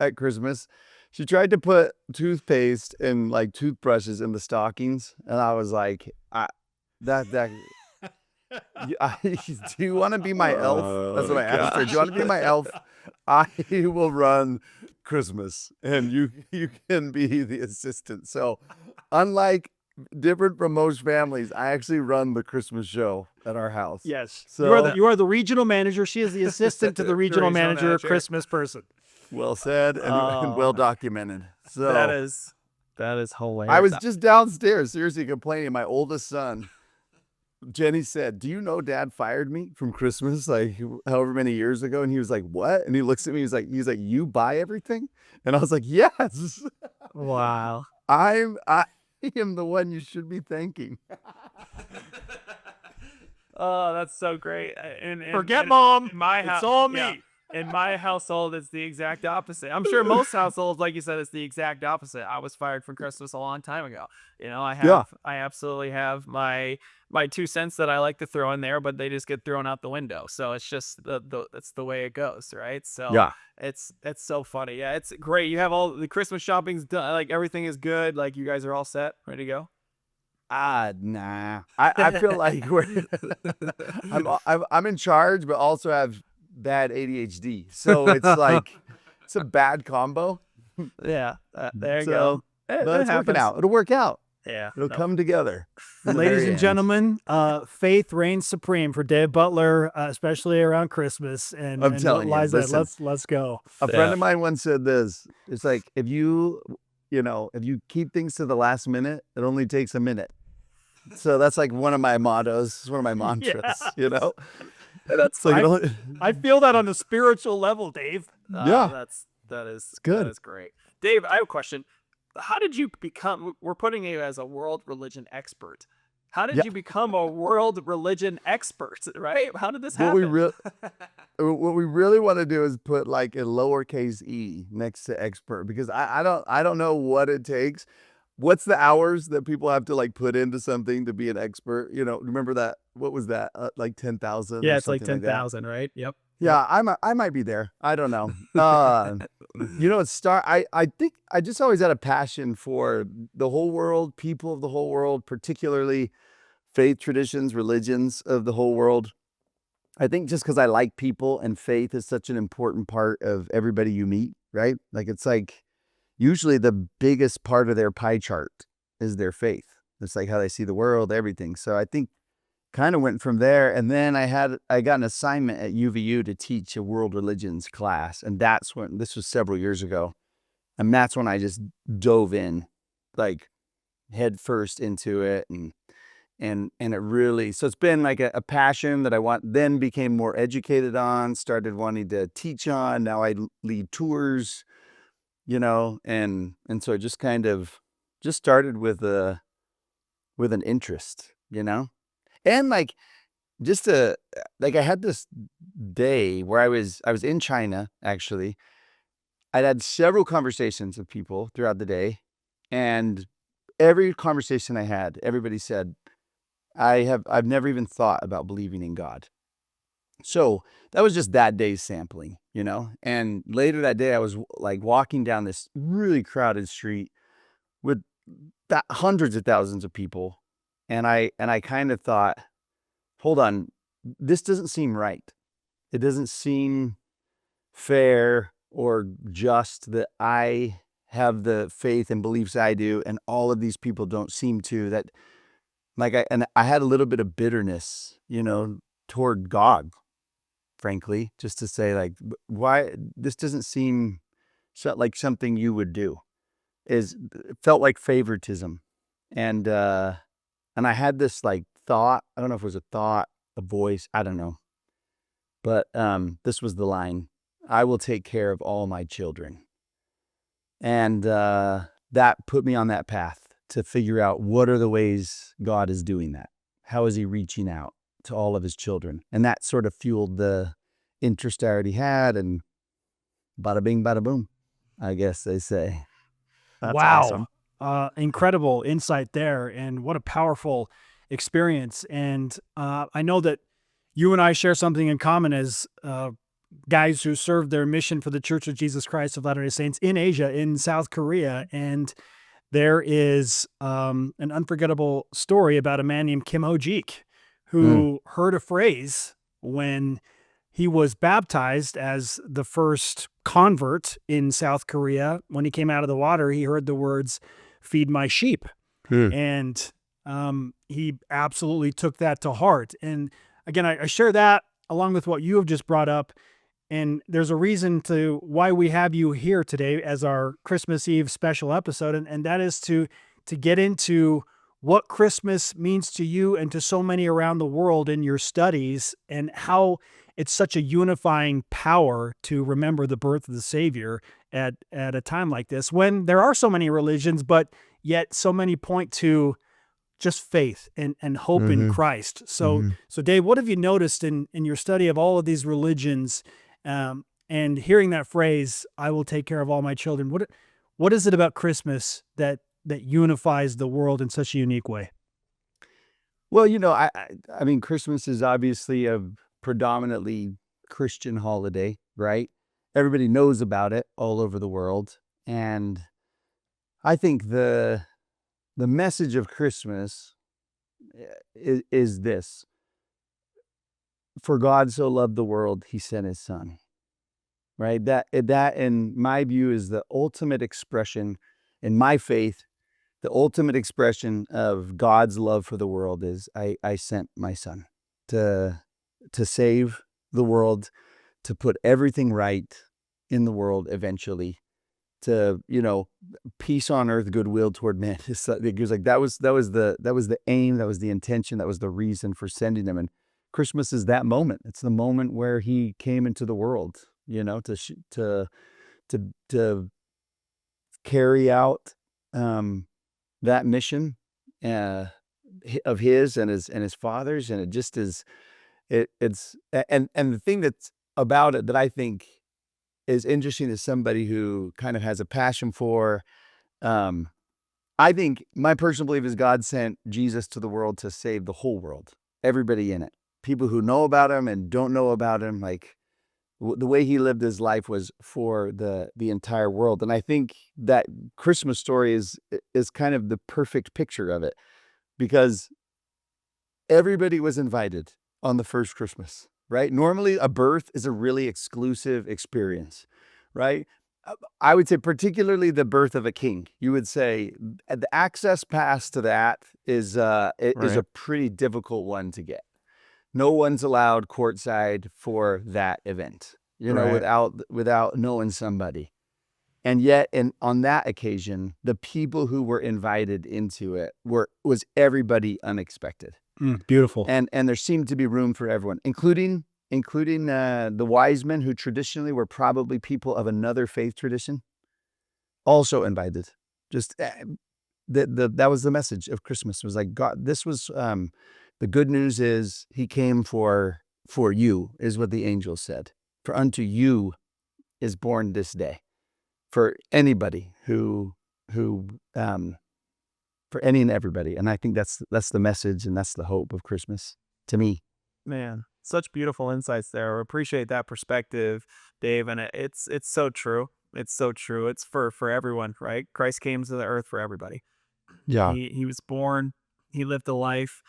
at Christmas. She tried to put toothpaste and like toothbrushes in the stockings, and I was like, do you want to be my elf? That's what I asked her. Do you want to be my elf? I will run Christmas, and you can be the assistant. So, unlike different from most families, I actually run the Christmas show at our house. Yes. So You are the regional manager. She is the assistant to the regional manager, Christmas person. well said and well documented. So that is hilarious. I was just downstairs, seriously complaining. My oldest son, Jenny, said, "Do you know Dad fired me from Christmas like however many years ago?" And he was like, "What?" And he looks at me. He's like, "You buy everything?" And I was like, "Yes." Wow. I am the one you should be thanking. Oh, that's so great. Forget Mom. In my It's all me. yeah. In my household, it's the exact opposite. I'm sure most households, like you said, it's the exact opposite. I was fired from Christmas a long time ago. You know, I absolutely have my 2 cents that I like to throw in there, but they just get thrown out the window. So it's just that's the way it goes, right? So Yeah. it's so funny. Yeah, it's great. You have all the Christmas shopping's done. Like everything is good. Like you guys are all set, ready to go. Nah. I feel like I'm in charge, but also have bad ADHD. So it's like it's a bad combo. Yeah, there you So, go. But it's working out. It'll work out. Yeah, It'll come together. in the Ladies very and end. gentlemen, faith reigns supreme for David Butler, especially around Christmas. And I'm and telling you, Liza, listen. let's go. A friend of mine once said this. It's like if you keep things to the last minute, it only takes a minute. So that's like one of my mottos. It's one of my mantras. You know. that's So you don't. I feel that on a spiritual level, Dave. Yeah. That is good. That is great. Dave, I have a question. How did you become? We're putting you as a world religion expert. How did Yeah. you become a world religion expert? Right? How did this What happen? what we really want to do is put like a lowercase e next to expert, because I don't know what it takes. What's the hours that people have to like put into something to be an expert? You know, remember that? What was that? Like 10,000? Yeah, it's like something that? 10,000, right? Yep. Yeah, I might be there. I don't know. I think I just always had a passion for the whole world, people of the whole world, particularly faith traditions, religions of the whole world. I think just because I like people, and faith is such an important part of everybody you meet, right? Like it's like usually the biggest part of their pie chart is their faith. It's like how they see the world, everything. So I think kind of went from there. And then I got an assignment at UVU to teach a world religions class. And that's when, this was several years ago. And that's when I just dove in, like head first into it. And it really, so it's been like a passion that then became more educated on, started wanting to teach on. Now I lead tours, you know, and so it just kind of just started with an interest, you know? And like, I had this day where I was in China, actually. I'd had several conversations with people throughout the day, and every conversation I had, everybody said, I've never even thought about believing in God. So that was just that day's sampling, you know? And later that day, I was like walking down this really crowded street with hundreds of thousands of people. And I kind of thought, hold on, this doesn't seem right. It doesn't seem fair or just that I have the faith and beliefs I do, and all of these people don't seem to. That, like, I had a little bit of bitterness, you know, toward God, frankly, just to say, like, why this doesn't seem like something you would do. It felt like favoritism. And I had this like thought, I don't know if it was a thought, a voice, I don't know. But this was the line: I will take care of all my children. And that put me on that path to figure out what are the ways God is doing that. How is he reaching out to all of his children? And that sort of fueled the interest I already had, and bada bing, bada boom, I guess they say. Wow. Awesome. Incredible insight there, and what a powerful experience. And I know that you and I share something in common as guys who served their mission for the Church of Jesus Christ of Latter-day Saints in Asia, in South Korea. And there is an unforgettable story about a man named Kim Ho-jik who heard a phrase when he was baptized as the first convert in South Korea. When he came out of the water, he heard the words, "Feed my sheep." And he absolutely took that to heart. And again, I share that along with what you have just brought up. And there's a reason to why we have you here today as our Christmas Eve special episode. And that is to get into what Christmas means to you and to so many around the world in your studies, and how it's such a unifying power to remember the birth of the Savior at a time like this, when there are so many religions, but yet so many point to just faith and hope in Christ. So Dave, what have you noticed in your study of all of these religions, and hearing that phrase, "I will take care of all my children"? What is it about Christmas that unifies the world in such a unique way? Well, I mean, Christmas is obviously a predominantly Christian holiday, right? Everybody knows about it all over the world. And I think the message of Christmas is this: for God so loved the world, he sent his son, right? That in my view is the ultimate expression in my faith. The ultimate expression of God's love for the world is I sent my son to save the world, to put everything right in the world eventually, to, peace on earth, goodwill toward men. It was like that was the aim, that was the intention, that was the reason for sending him. And Christmas is that moment. It's the moment where he came into the world, to carry out that mission of his and his father's. And it just is, it's and the thing that's about it that I think is interesting as somebody who kind of has a passion for, I think my personal belief is God sent Jesus to the world to save the whole world, everybody in it, people who know about him and don't know about him. Like the way he lived his life was for the entire world. And I think that Christmas story is kind of the perfect picture of it, because everybody was invited on the first Christmas, right? Normally a birth is a really exclusive experience, right? I would say particularly the birth of a king. You would say the access pass to that is a pretty difficult one to get. No one's allowed courtside for that event, without knowing somebody. And yet, on that occasion, the people who were invited into it was everybody unexpected. Beautiful. And there seemed to be room for everyone, including the wise men, who traditionally were probably people of another faith tradition, also invited. Just that was the message of Christmas. It was like, God, this was the good news is he came for you, is what the angel said. For unto you is born this day. For anybody who for any and everybody. And I think that's the message, and that's the hope of Christmas to me. Man, such beautiful insights there. I appreciate that perspective, Dave. And it's so true. It's so true. It's for everyone, right? Christ came to the earth for everybody. Yeah. He was born, he lived a life,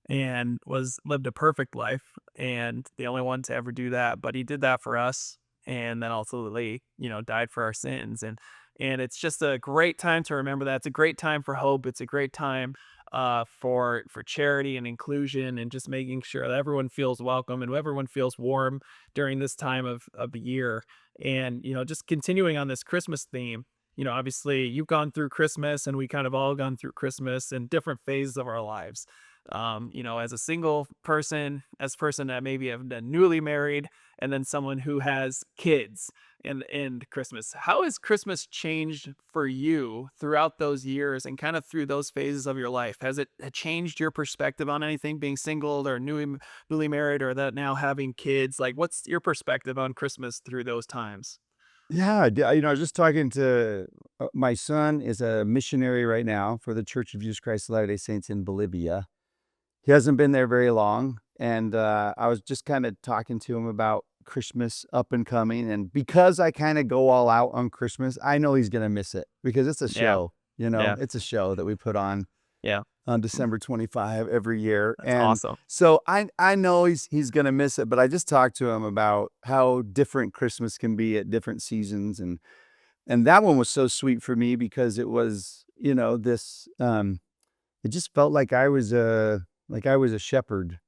and lived a perfect life, and the only one to ever do that. But he did that for us, and then ultimately, died for our sins. And it's just a great time to remember that. It's a great time for hope. It's a great time for charity and inclusion, and just making sure that everyone feels welcome and everyone feels warm during this time of the year. And, just continuing on this Christmas theme, obviously you've gone through Christmas, and we kind of all gone through Christmas in different phases of our lives. As a single person, as a person that maybe have been newly married, and then someone who has kids, and Christmas. How has Christmas changed for you throughout those years and kind of through those phases of your life? Has it changed your perspective on anything, being single or newly married, or that now having kids? Like, what's your perspective on Christmas through those times? Yeah, I was just talking to my son is a missionary right now for the Church of Jesus Christ of Latter-day Saints in Bolivia. He hasn't been there very long, and I was just kind of talking to him about Christmas up and coming, and because I kind of go all out on Christmas, I know he's gonna miss it because it's a Yeah. show. Yeah. It's a show that we put on Yeah. December 25 every year, That's and awesome. so I know he's gonna miss it. But I just talked to him about how different Christmas can be at different seasons, and that one was so sweet for me because it was this it just felt like I was a shepherd,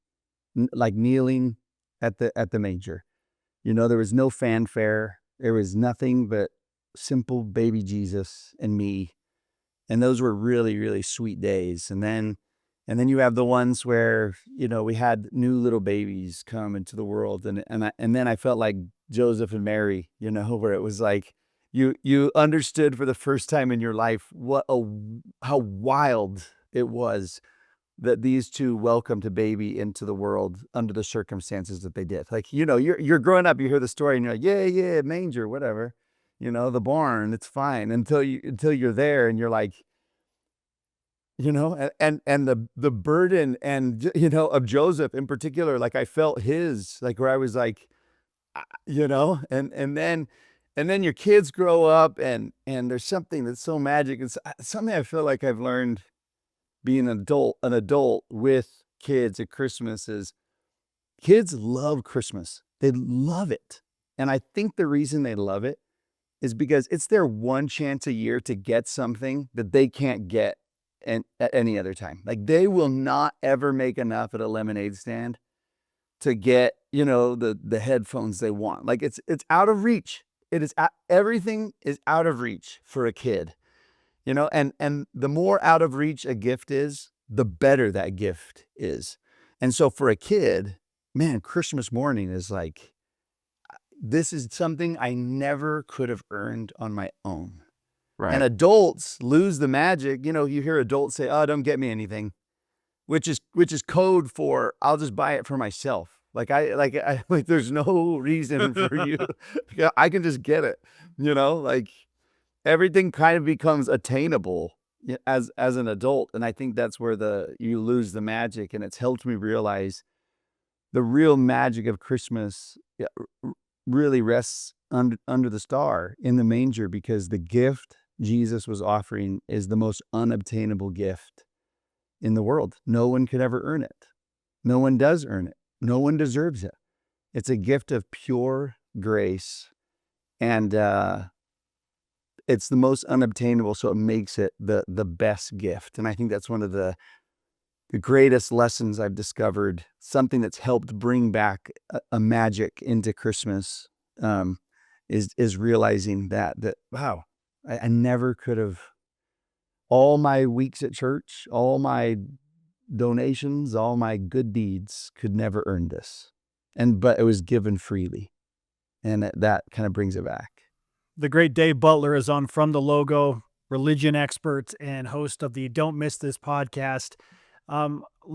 like kneeling at the manger. There was no fanfare. There was nothing but simple baby Jesus and me. And those were really, really sweet days. And then you have the ones where, we had new little babies come into the world. And then I felt like Joseph and Mary, where it was like you understood for the first time in your life how wild it was that these two welcomed a baby into the world under the circumstances that they did. Like, you're growing up, you hear the story and you're like, yeah, manger, whatever, the barn, it's fine until you're there and you're like, and the burden and, of Joseph in particular, like I felt his, like where I was like, and then your kids grow up and there's something that's so magic. It's something I feel like I've learned being an adult with kids at Christmas is kids love Christmas. They love it. And I think the reason they love it is because it's their one chance a year to get something that they can't get at any other time. Like they will not ever make enough at a lemonade stand to get, the headphones they want. Like it's out of reach. Everything is out of reach for a kid. And the more out of reach a gift is, the better that gift is. And so for a kid, man, Christmas morning is like, this is something I never could have earned on my own. Right. And adults lose the magic. You hear adults say, "Oh, don't get me anything," which is code for I'll just buy it for myself. Like there's no reason for you. I can just get it. Like everything kind of becomes attainable as an adult, and I think that's where you lose the magic. And it's helped me realize the real magic of Christmas really rests under the star in the manger, because the gift Jesus was offering is the most unobtainable gift in the world. No one could ever earn it. No one does earn it. No one deserves it. It's a gift of pure grace, and it's the most unobtainable, so it makes it the best gift. And I think that's one of the greatest lessons I've discovered, something that's helped bring back a magic into Christmas, is realizing that wow, I never could have, all my weeks at church, all my donations, all my good deeds could never earn this. But it was given freely. And that kind of brings it back. The great Dave Butler is on From the Logo, religion expert and host of the Don't Miss This podcast.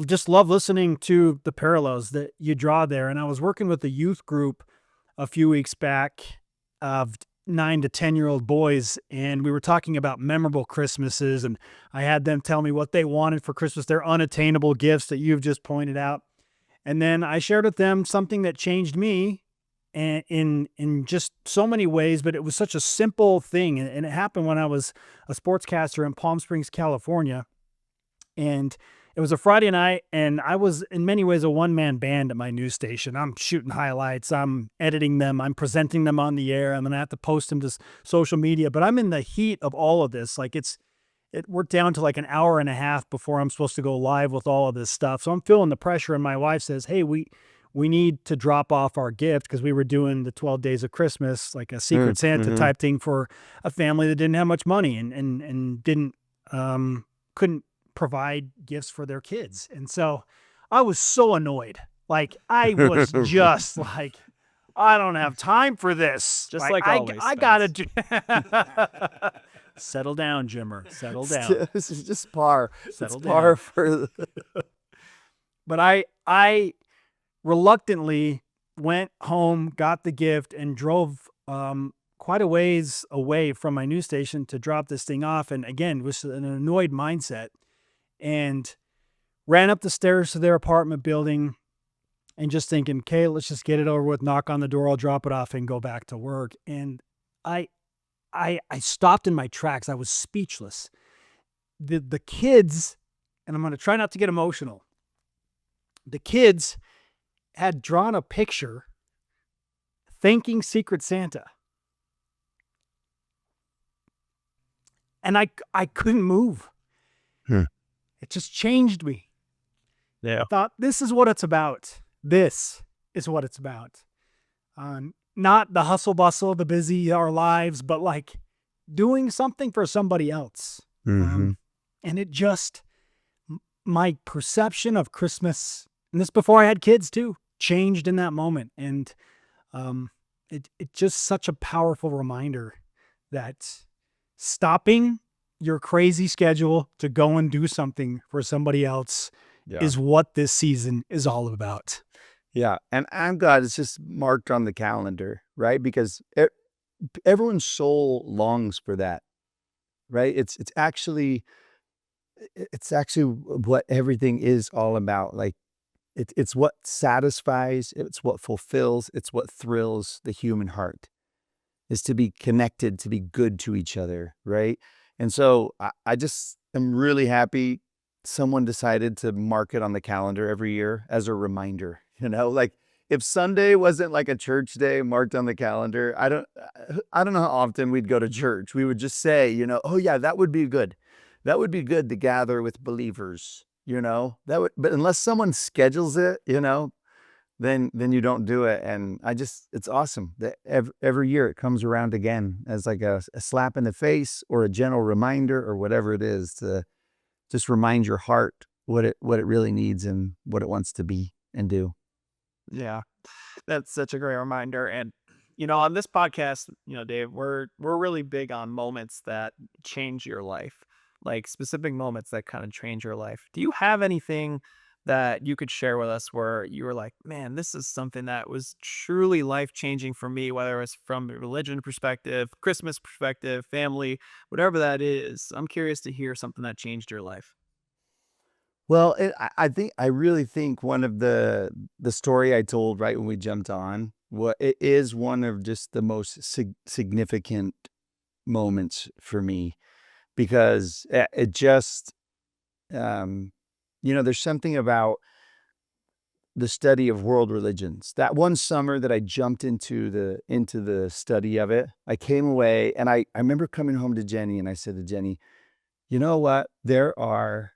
Just love listening to the parallels that you draw there. And I was working with a youth group a few weeks back of 9 to 10-year-old boys, and we were talking about memorable Christmases, and I had them tell me what they wanted for Christmas, their unattainable gifts that you've just pointed out. And then I shared with them something that changed me and in just so many ways, but it was such a simple thing. And it happened when I was a sportscaster in Palm Springs, California. And it was a Friday night, and I was in many ways a one-man band at my news station. I'm shooting highlights, I'm editing them, I'm presenting them on the air, I'm going to have to post them to social media. But I'm in the heat of all of this. Like we're down to like an hour and a half before I'm supposed to go live with all of this stuff. So I'm feeling the pressure, and my wife says, "Hey, we need to drop off our gift," because we were doing the 12 days of Christmas, like a Secret Santa type thing for a family that didn't have much money and didn't couldn't provide gifts for their kids. And so I was so annoyed. Like I was just like, I don't have time for this. Just like always, I gotta do. Settle down, Jimmer. Settle down. This is just par. Settle it's par down. for. But I reluctantly went home, got the gift, and drove quite a ways away from my news station to drop this thing off. And again, was an annoyed mindset, and ran up the stairs to their apartment building and just thinking, okay, let's just get it over with, knock on the door, I'll drop it off and go back to work. And I stopped in my tracks. I was speechless. The kids, and I'm going to try not to get emotional. The kids had drawn a picture thanking Secret Santa. And I couldn't move. It just changed me. Yeah. I thought, this is what it's about. This is what it's about. Not the hustle bustle, the busy, our lives, but like doing something for somebody else. And it just, my perception of Christmas, and this before I had kids too, changed in that moment. And it just such a powerful reminder that stopping your crazy schedule to go and do something for somebody else is what this season is all about. Yeah. And I'm glad it's just marked on the calendar, right? Because everyone's soul longs for that, right? It's actually what everything is all about. Like it's what satisfies, it's what fulfills, it's what thrills the human heart, is to be connected, to be good to each other, right? And so I just am really happy someone decided to mark it on the calendar every year as a reminder. Like if Sunday wasn't like a church day marked on the calendar, I don't know how often we'd go to church. We would just say, oh yeah, that would be good. That would be good to gather with believers, but unless someone schedules it, then you don't do it. And it's awesome that every year it comes around again as like a slap in the face or a gentle reminder or whatever it is to just remind your heart what it really needs and what it wants to be and do. Yeah, that's such a great reminder. And, on this podcast, Dave, we're really big on moments that change your life, like specific moments that kind of change your life. Do you have anything that you could share with us where you were like, man, this is something that was truly life-changing for me, whether it's from a religion perspective, Christmas perspective, family, whatever that is? I'm curious to hear something that changed your life. Well, I really think one of the story I told right when we jumped on, it is one of just the most significant moments for me, because it just, there's something about the study of world religions. That one summer that I jumped into the study of it, I came away and I remember coming home to Jenny and I said to Jenny, you know what? There are,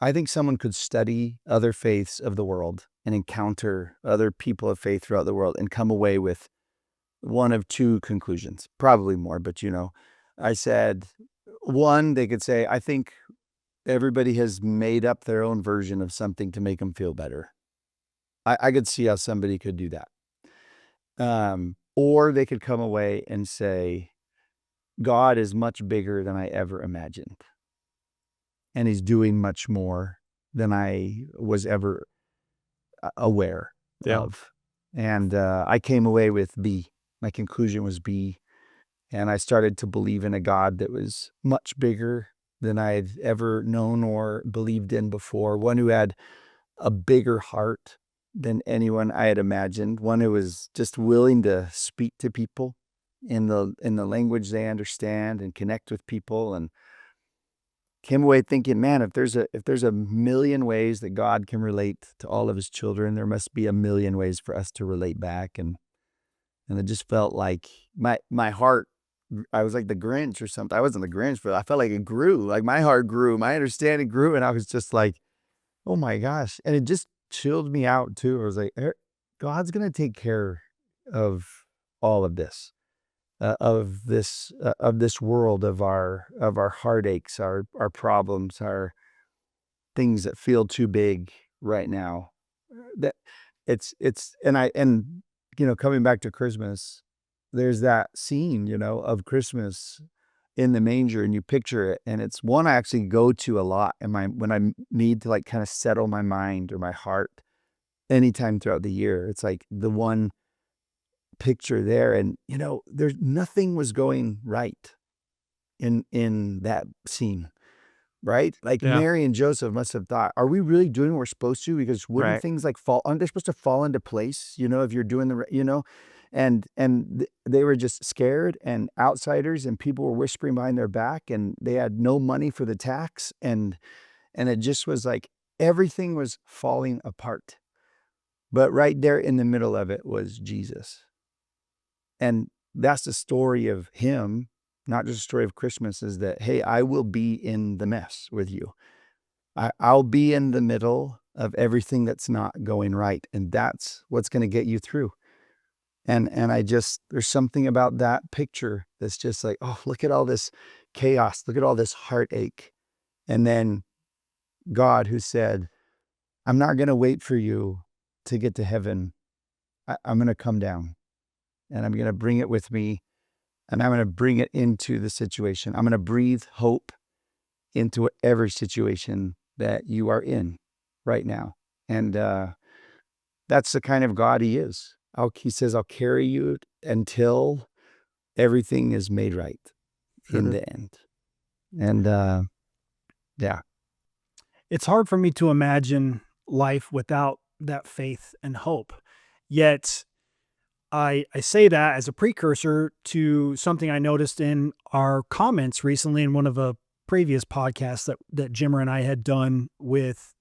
I think someone could study other faiths of the world and encounter other people of faith throughout the world and come away with one of two conclusions, probably more, but I said, one, they could say, I think everybody has made up their own version of something to make them feel better. I could see how somebody could do that. Or they could come away and say, God is much bigger than I ever imagined. And he's doing much more than I was ever aware of. And I came away with B. My conclusion was B. And I started to believe in a God that was much bigger than I had ever known or believed in before. One who had a bigger heart than anyone I had imagined. One who was just willing to speak to people in the language they understand and connect with people. And came away thinking, man, if there's a million ways that God can relate to all of his children, there must be a million ways for us to relate back. And it just felt like my heart, I was like the Grinch or something. I wasn't the Grinch, but I felt like it grew. Like my heart grew, my understanding grew, and I was just like, oh my gosh. And it just chilled me out too. I was like, God's going to take care of all of this. Of this world, of our heartaches, our problems, our things that feel too big right now. That coming back to Christmas, there's that scene, of Christmas in the manger, and you picture it, and it's one I actually go to a lot when I need to like kind of settle my mind or my heart anytime throughout the year. It's like the one picture there. And, there's nothing was going right in that scene, right? Like Yeah. Mary and Joseph must have thought, are we really doing what we're supposed to? Because wouldn't Right. things like aren't they supposed to fall into place, if you're doing and they were just scared and outsiders, and people were whispering behind their back, and they had no money for the tax. And it just was like everything was falling apart. But right there in the middle of it was Jesus. And that's the story of him, not just a story of Christmas, is that, hey, I will be in the mess with you. I'll be in the middle of everything that's not going right. And that's what's going to get you through. And there's something about that picture that's just like, oh, look at all this chaos. Look at all this heartache. And then God, who said, I'm not going to wait for you to get to heaven. I'm going to come down, and I'm going to bring it with me, and I'm going to bring it into the situation. I'm going to breathe hope into every situation that you are in right now. And that's the kind of God he is. He says, I'll carry you until everything is made right in the end. And yeah. It's hard for me to imagine life without that faith and hope. Yet I say that as a precursor to something I noticed in our comments recently in one of a previous podcasts that Jimmer and I had done with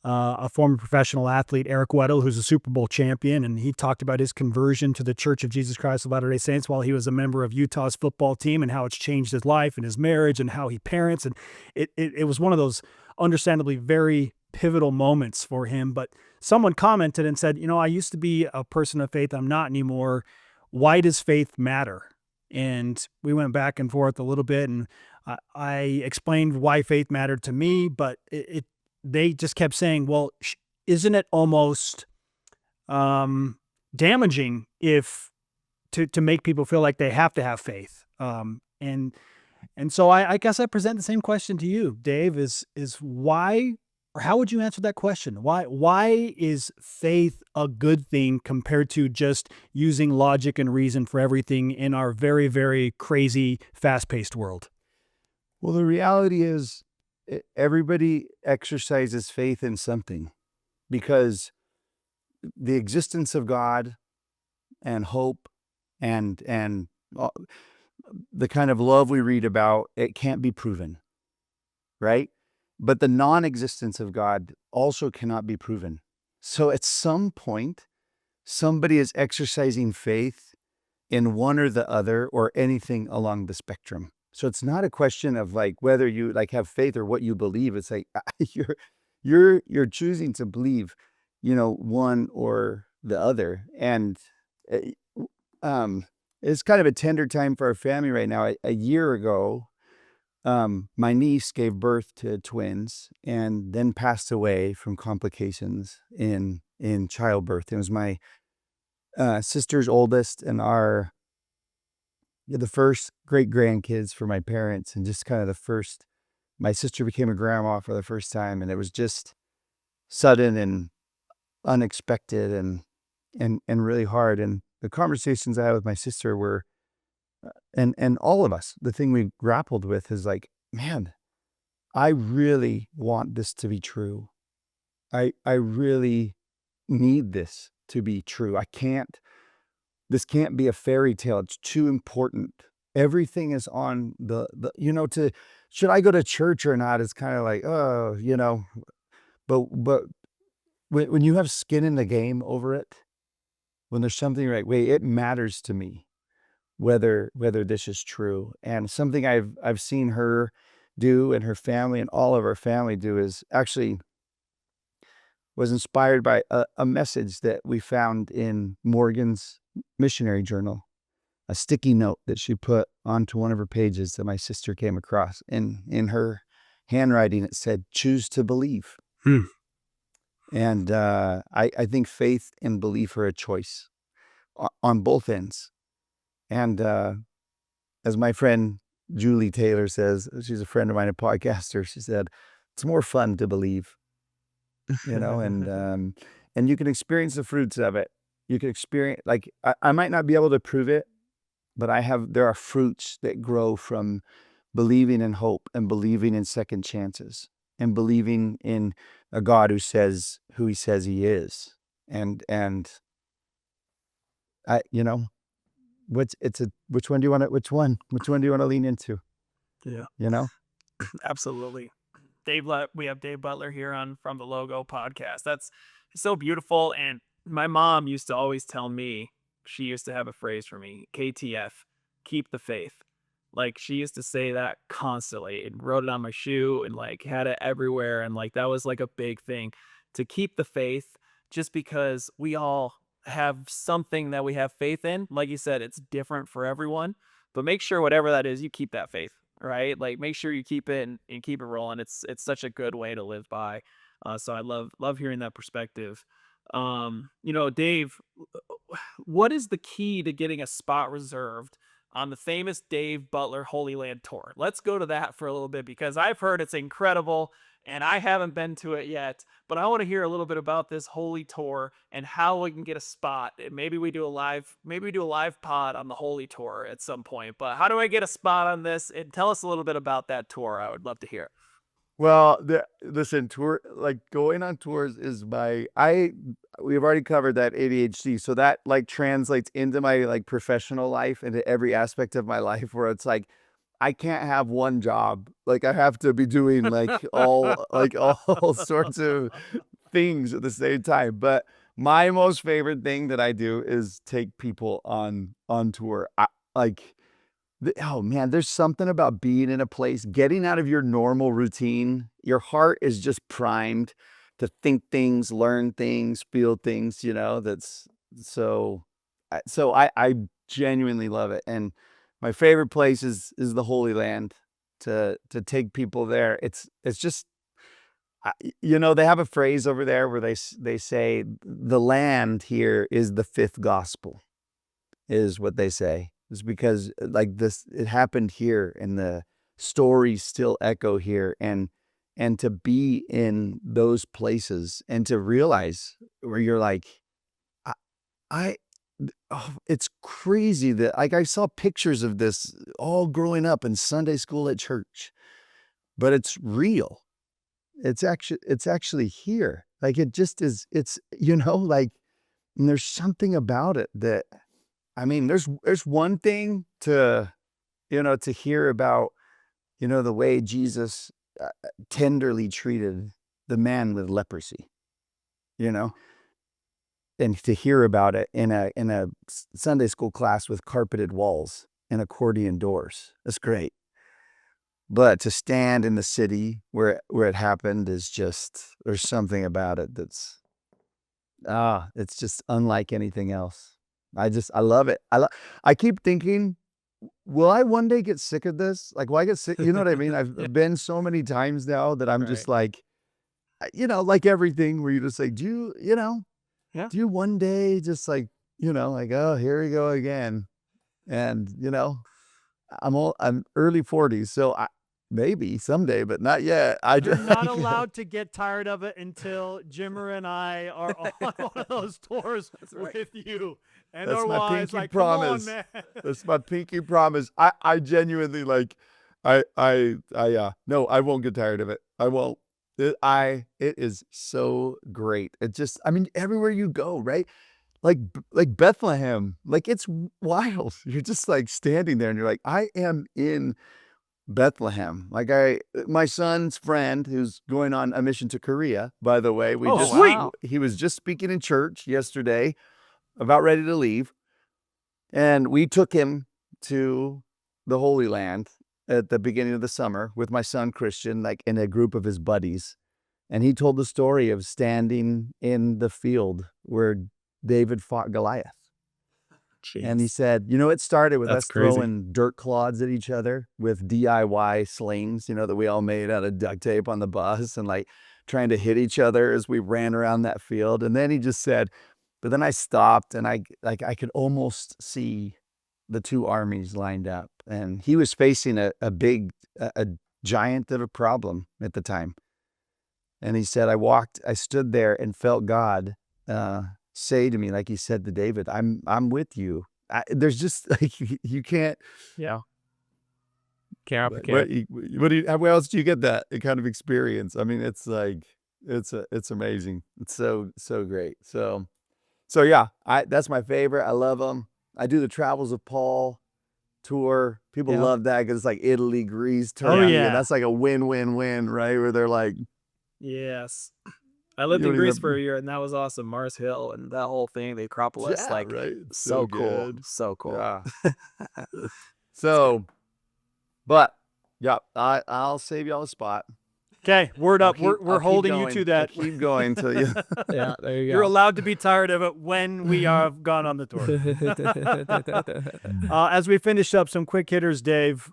a former professional athlete, Eric Weddle, who's a Super Bowl champion. And he talked about his conversion to the Church of Jesus Christ of Latter-day Saints while he was a member of Utah's football team, and how it's changed his life and his marriage and how he parents. And it was one of those understandably very pivotal moments for him. But someone commented and said, I used to be a person of faith. I'm not anymore. Why does faith matter? And we went back and forth a little bit, and I explained why faith mattered to me, but they just kept saying, well, isn't it almost damaging to make people feel like they have to have faith? And so I guess I present the same question to you, Dave, is why, or how would you answer that question? Why is faith a good thing compared to just using logic and reason for everything in our very, very crazy, fast-paced world? Well, the reality is everybody exercises faith in something, because the existence of God and hope and the kind of love we read about, it can't be proven, right? But the non-existence of God also cannot be proven. So at some point, somebody is exercising faith in one or the other, or anything along the spectrum. So it's not a question of like whether you like have faith or what you believe. It's like you're choosing to believe, one or the other. And it's kind of a tender time for our family right now. A year ago, my niece gave birth to twins and then passed away from complications in childbirth. It was my sister's oldest, and the first great grandkids for my parents, and just kind of the first. My sister became a grandma for the first time, and it was just sudden and unexpected and really hard. And the conversations I had with my sister were, and all of us, the thing we grappled with is like, man, I really want this to be true. I really need this to be true. This can't be a fairy tale. It's too important. Everything is on should I go to church or not? It's kind of like, but when you have skin in the game over it, when there's something like, wait, it matters to me whether this is true. And something I've seen her do, and her family and all of our family do, is actually was inspired by a message that we found in Morgan's missionary journal, a sticky note that she put onto one of her pages that my sister came across. In her handwriting, it said, "Choose to believe." And I think faith and belief are a choice on both ends. And as my friend Julie Taylor says, she's a friend of mine, a podcaster, she said, it's more fun to believe, and you can experience the fruits of it, You can experience, like, I might not be able to prove it, but there are fruits that grow from believing in hope and believing in second chances and believing in a God who says who he says he is. And you know, which one do you want to lean into? Yeah. You know? Absolutely. We have Dave Butler here on From the Logo podcast. That's so beautiful. And my mom used to always tell me, she used to have a phrase for me, KTF, keep the faith. Like, she used to say that constantly and wrote it on my shoe and like had it everywhere. And like, that was like a big thing to keep the faith, just because we all have something that we have faith in. Like you said, it's different for everyone, but make sure whatever that is, you keep that faith, right? Like, make sure you keep it and keep it rolling. It's such a good way to live by. So I love hearing that perspective. Dave, what is the key to getting a spot reserved on the famous Dave Butler Holy Land Tour? Let's go to that for a little bit, because I've heard it's incredible and I haven't been to it yet, but I want to hear a little bit about this Holy Tour and how we can get a spot. Maybe we do a live pod on the Holy Tour at some point, but how do I get a spot on this? And tell us a little bit about that tour. I would love to hear. Well, listen, like going on tours is we've already covered that ADHD. So that like translates into my like professional life, into every aspect of my life, where it's like, I can't have one job. Like, I have to be doing like all sorts of things at the same time. But my most favorite thing that I do is take people on tour. Oh man, there's something about being in a place, getting out of your normal routine. Your heart is just primed to think things, learn things, feel things, that's so I genuinely love it. And my favorite place is the Holy Land, to take people there. It's just, they have a phrase over there where they say the land here is the fifth gospel, is what they say. Is because like this, it happened here, and the stories still echo here, and to be in those places and to realize where you're like, it's crazy that, like, I saw pictures of this all growing up in Sunday school at church, but it's real. It's actually here. Like, it just is. It's, like, and there's something about it that, I mean, there's one thing to, to hear about, the way Jesus tenderly treated the man with leprosy, and to hear about it in a Sunday school class with carpeted walls and accordion doors. That's great. But to stand in the city where it happened is just, there's something about it that's, it's just unlike anything else. I love it. I keep thinking, will I one day get sick of this? Like, will I get sick? You know what I mean? I've been so many times now that I'm just like, like everything, where you just like, do you one day just like, like, oh, here we go again. And, I'm early 40s, so maybe someday, but not yet. You're not allowed to get tired of it until Jimmer and I are on one of those tours with you. And that's our my wives, pinky like, promise. come on, man. That's my pinky promise. I genuinely, like, no, I won't get tired of it. I won't. It is so great. It just, I mean, everywhere you go, right? Like Bethlehem, like, it's wild. You're just like standing there and you're like, I am in Bethlehem. Like, my son's friend, who's going on a mission to Korea, by the way, he was just speaking in church yesterday, about ready to leave. And we took him to the Holy Land at the beginning of the summer with my son Christian, like in a group of his buddies. And he told the story of standing in the field where David fought Goliath. Jeez. And he said, it started with us throwing dirt clods at each other with DIY slings, that we all made out of duct tape on the bus, and like trying to hit each other as we ran around that field. And then he just said, but then I stopped, and I could almost see the two armies lined up. And he was facing a giant of a problem at the time. And he said, I stood there and felt God say to me, like he said to David, I'm with you. There's just like you can't. Yeah. Can't What, how else do you get that kind of experience? I mean, it's like it's amazing. It's so great. So yeah, that's my favorite. I love them. I do the Travels of Paul tour. People love that because it's like Italy, Greece, Turkey. yeah. And that's like a win-win-win, right? Where they're like, Yes. I lived in Greece for a year, and that was awesome. Mars Hill and that whole thing, the Acropolis, yeah, like right. so cool. Good. So cool. Yeah. So, but yeah, I'll save y'all a spot. Okay, word up. I'll We're keep holding you going. to that. I'll keep going till you. Yeah, there you go. You're allowed to be tired of it when we have gone on the tour. As we finish up, some quick hitters, Dave.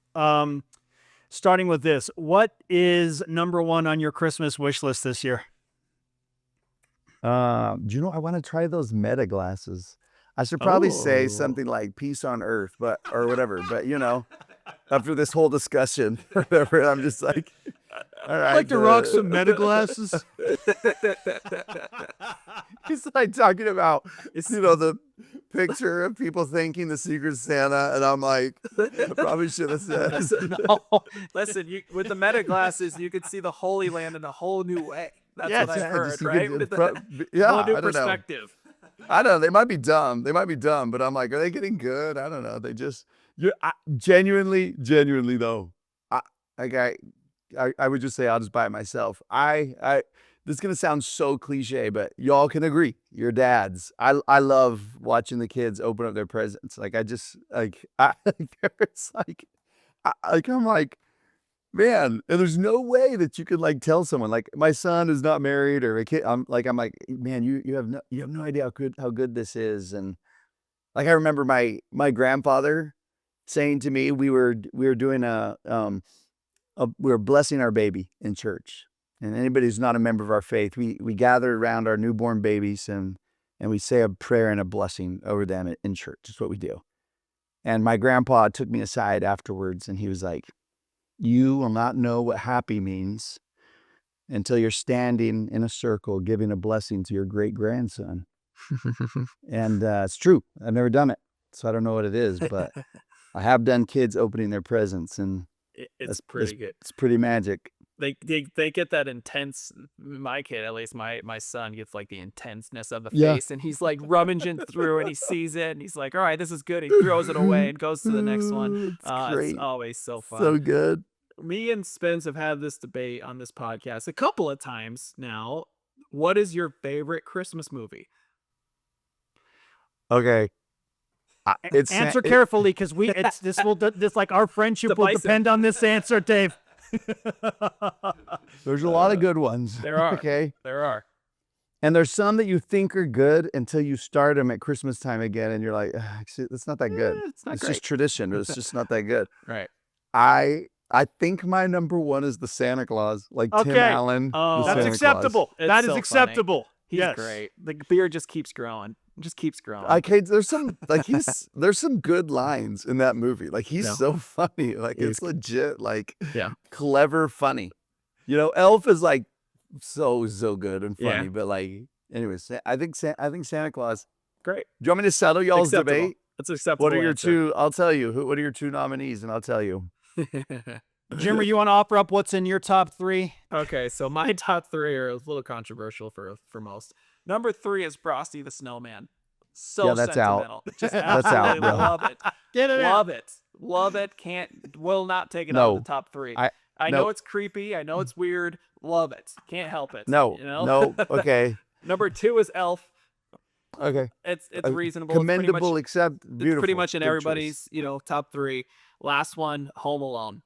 Starting with this, what is number one on your Christmas wish list this year? Do you know, I want to try those Meta glasses. I should probably say something like peace on earth, or whatever. But you know, after this whole discussion, or whatever, I'm just like, all right. I'd like to rock some Meta glasses. He's like talking about, you know, the picture of people thanking the Secret Santa, and I'm like, I probably should have said. No, listen, with the Meta glasses, you could see the Holy Land in a whole new way. That's what I've heard, right? With Yeah, whole new I don't know. perspective. I don't know. They might be dumb. But I'm like, are they getting good? I don't know. They just, genuinely though. I would just say I'll just buy it myself. This is gonna sound so cliche, but y'all can agree. You're dads. I love watching the kids open up their presents. Like it's like, I'm like, man, and there's no way that you could like tell someone like my son is not married or a kid. I'm like, man, you have no idea how good this is. And like I remember my grandfather saying to me, we were doing we were blessing our baby in church. And anybody who's not a member of our faith, we gather around our newborn babies and we say a prayer and a blessing over them in church. That's what we do. And my grandpa took me aside afterwards and he was like, you will not know what happy means until you're standing in a circle giving a blessing to your great-grandson. And it's true. I've never done it, so I don't know what it is, but I have done kids opening their presents, and it's pretty good. It's pretty magic. They get that intense. My kid, at least my son, gets like the intenseness of the face, and he's like rummaging through, and he sees it, and he's like, "All right, this is good." He throws it away and goes to the next one. It's always so fun. So good. Me and Spence have had this debate on this podcast a couple of times now. What is your favorite Christmas movie? Okay. Answer carefully, because this like our friendship will depend on this answer, Dave. There's a lot of good ones. There are. Okay. There are. And there's some that you think are good until you start them at Christmas time again, and you're like, actually, it's not that good. It's just tradition. It's just not that good. Right. I think my number one is the Santa Claus, like Tim Allen. Oh, that's acceptable. That is acceptable. He's great. The beard just keeps growing. Okay, there's some there's some good lines in that movie. Like he's so funny. Like it's legit. Like clever funny. You know, Elf is like so good and funny. But like, anyways, I think Santa Claus. Great. Do you want me to settle y'all's debate? That's acceptable. What are your two? I'll tell you. What are your two nominees, and I'll tell you. Jimmer, you want to offer up what's in your top three? Okay, so my top three are a little controversial for most. Number 3 is Frosty the Snowman. So that's sentimental. out. Just That's absolutely out, bro. love it. Get it Love it. Love it. Will not take it out of the top 3. I know it's creepy. I know it's weird. Love it. Can't help it. No. You know? No. Okay. Number 2 is Elf. Okay. It's reasonable. Commendable, except beautiful. It's pretty much in Good everybody's, top 3. Last one, Home Alone.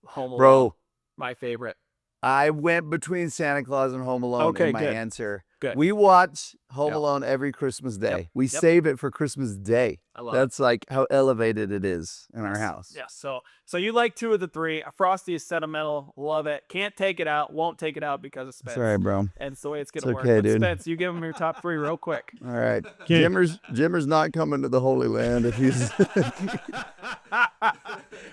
Home Alone. Bro, my favorite. I went between Santa Claus and Home Alone in my answer. Good. We watch Home Alone every Christmas day. We save it for Christmas Day. I love That's like how elevated it is in our house. Yeah, so you like 2 of the 3. Frosty is sentimental, love it. Can't take it out, won't take it out because of Spence. It's all right, bro. And it's the way it's gonna It's work. okay, But dude. Spence, you give him your top 3 real quick. All right. Jimmer's not coming to the Holy Land if he's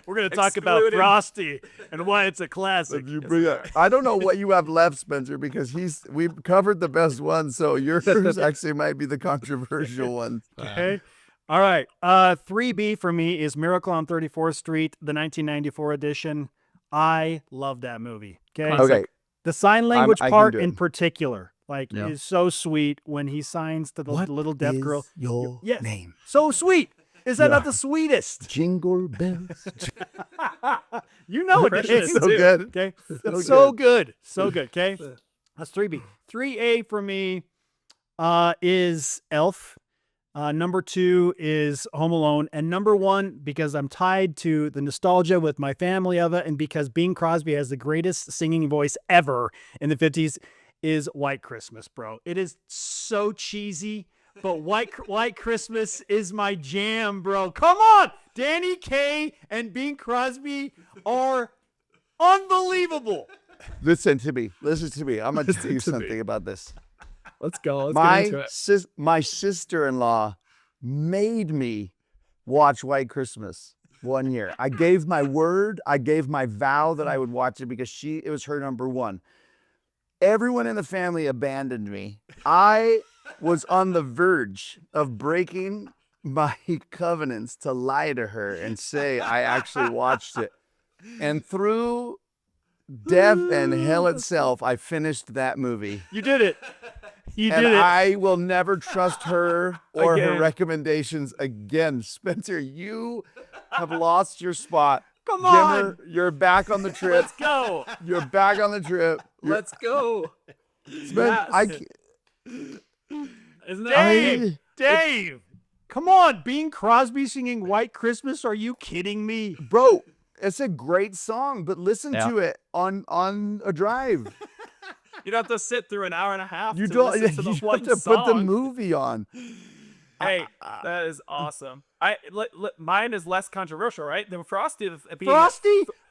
We're going to talk about Excluded. Frosty and why it's a classic. you bring up. I don't know what you have left, Spencer, because we've covered the best ones, so yours actually might be the controversial one. Okay. All right. 3B for me is Miracle on 34th Street, the 1994 edition. I love that movie. Okay. Okay. The sign language I can part do it. in particular, like, Yeah. is so sweet when he signs to the little deaf girl. Your Yes. name. So sweet. Is that not the sweetest? Jingle bells. You know it. Impression Dave. is So good. Okay. So So good. So good. Okay. That's 3B. 3A for me is Elf. Number 2 is Home Alone. And number 1, because I'm tied to the nostalgia with my family of it, and because Bing Crosby has the greatest singing voice ever in the 50s, is White Christmas, bro. It is so cheesy, but White Christmas is my jam, bro. Come on! Danny Kaye and Bing Crosby are unbelievable. Listen to me. I'm going to tell you something about this. Let's go. Let's get into it. My sister-in-law made me watch White Christmas one year. I gave my word. I gave my vow that I would watch it because it was her number 1. Everyone in the family abandoned me. I was on the verge of breaking my covenants to lie to her and say I actually watched it. And through death and hell itself, I finished that movie. You did it. You And did it. I will never trust her or her Again. recommendations again. Spencer, you have lost your spot. Come on. Jimmer, you're back on the trip. Let's go. You're back on the trip. Let's go. Spencer, Isn't that Dave. Come on. Bing Crosby singing White Christmas. Are you kidding me? bro, it's a great song, but listen Yeah. to it on a drive. You don't have to sit through an hour and a half You to don't. listen to the You one have to song. put the movie on. Hey, that is awesome. Mine is less controversial, right? Than Frosty.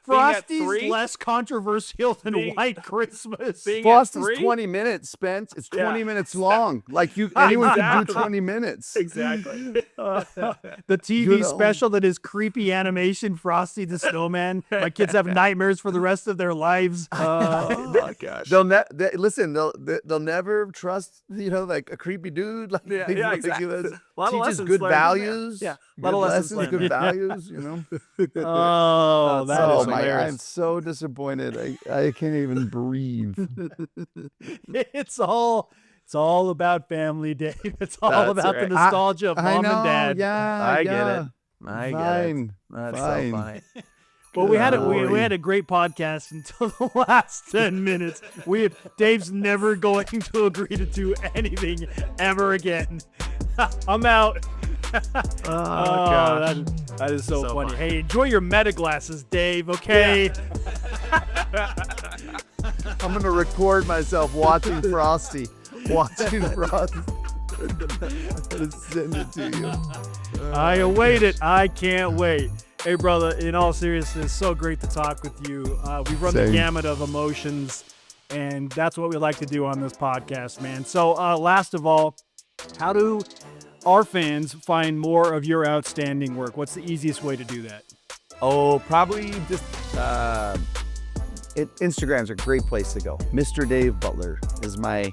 Frosty's 3? less controversial than Being- White Christmas. being- Frosty's 3? 20 minutes, Spence. It's Yeah. 20 minutes long. Like anyone can do Exactly. 20 minutes. Exactly. The TV You know. special that is creepy animation Frosty the Snowman. My kids have nightmares for the rest of their lives. Oh gosh. Listen. They'll never trust like a creepy dude. Like, Yeah, things yeah, like exactly. this. A lot of Teaches lessons good learned in there. values. Yeah, good a lot of lessons learned good there. values. You know. Oh, that Oh is my! hilarious. I'm so disappointed. I can't even breathe. It's all about family, Dave. It's all That's about right. the nostalgia of I mom know, and dad. Yeah, I get yeah. it. I get it. Fine. That's Fine. so funny. Well, we had Good we had a great podcast until the last 10 minutes. Dave's never going to agree to do anything ever again. I'm out. gosh. That is so, So funny. funny. Hey, enjoy your meta glasses, Dave. Okay. I'm gonna record myself watching Frosty. Watching Frosty. I'm gonna send it to you. I await it. I can't wait. Hey, brother, in all seriousness, so great to talk with you. We've run the Same. gamut of emotions, and that's what we like to do on this podcast, man. So, last of all, how do our fans find more of your outstanding work? What's the easiest way to do that? Oh, probably just Instagram's a great place to go. Mr. Dave Butler is my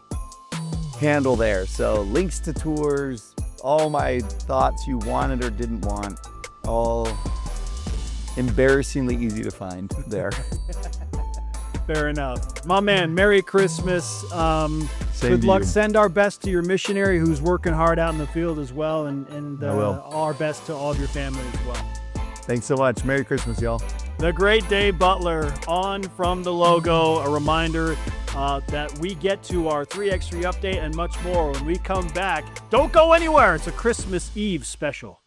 handle there. So links to tours, all my thoughts you wanted or didn't want, all embarrassingly easy to find there. Fair enough. My man, Merry Christmas. Same Good to luck. you. Send our best to your missionary who's working hard out in the field as well, and I will. our best to all of your family as well. Thanks so much. Merry Christmas, y'all. The great Dave Butler on From the Logo. A reminder that we get to our 3x3 update and much more when we come back. Don't go anywhere. It's a Christmas Eve special.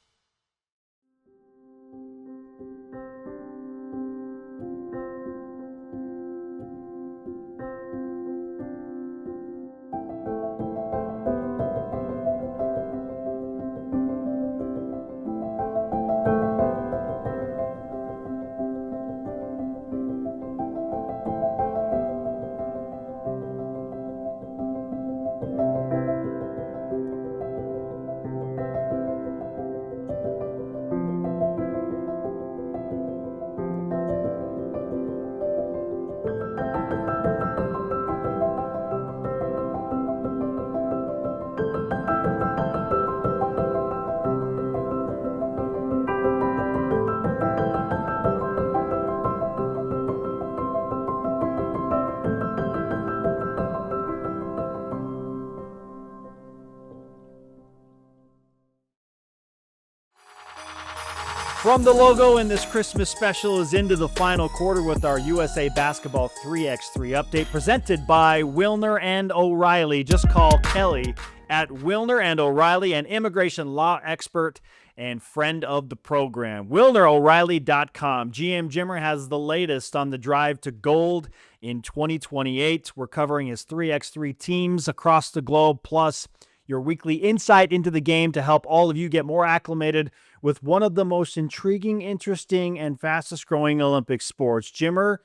From the Logo in this Christmas special is into the final quarter with our USA Basketball 3x3 update presented by Wilner and O'Reilly. Just call Kelly at Wilner and O'Reilly, an immigration law expert and friend of the program. WilnerO'Reilly.com. GM Jimmer has the latest on the drive to gold in 2028. We're covering his 3x3 teams across the globe, plus your weekly insight into the game to help all of you get more acclimated with one of the most intriguing, interesting, and fastest growing Olympic sports. Jimmer,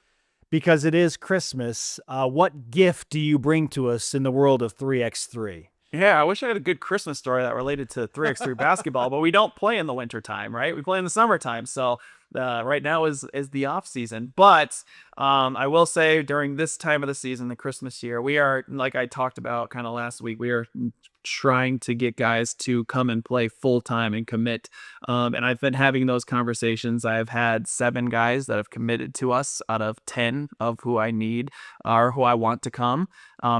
because it is Christmas, what gift do you bring to us in the world of 3x3? Yeah, I wish I had a good Christmas story that related to 3x3 basketball, but we don't play in the wintertime, right? We play in the summertime. So right now is the off season. But I will say during this time of the season, the Christmas year, we are, like I talked about kind of last week, we are trying to get guys to come and play full time and commit. And I've been having those conversations. I've had 7 guys that have committed to us out of 10 of who I need or who I want to come.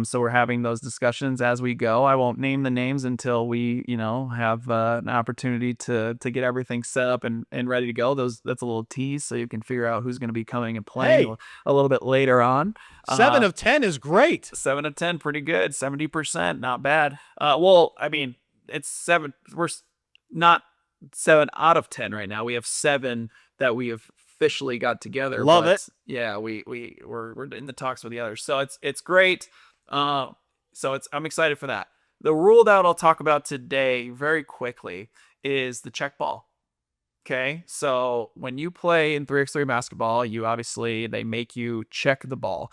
So we're having those discussions as we go. I won't name the names until we, have an opportunity to get everything set up and ready to go. That's a little tease, so you can figure out who's going to be coming and playing a little bit later on. 7 of 10 is great. 7 of 10, pretty good. 70%, not bad. Well, I mean, it's 7. We're not 7 out of 10 right now. We have 7 that we have officially got together. Love it. Yeah, we're in the talks with the others, so it's great. I'm excited for that. The rule that I'll talk about today very quickly is the check ball. Okay, so when you play in 3x3 basketball, they make you check the ball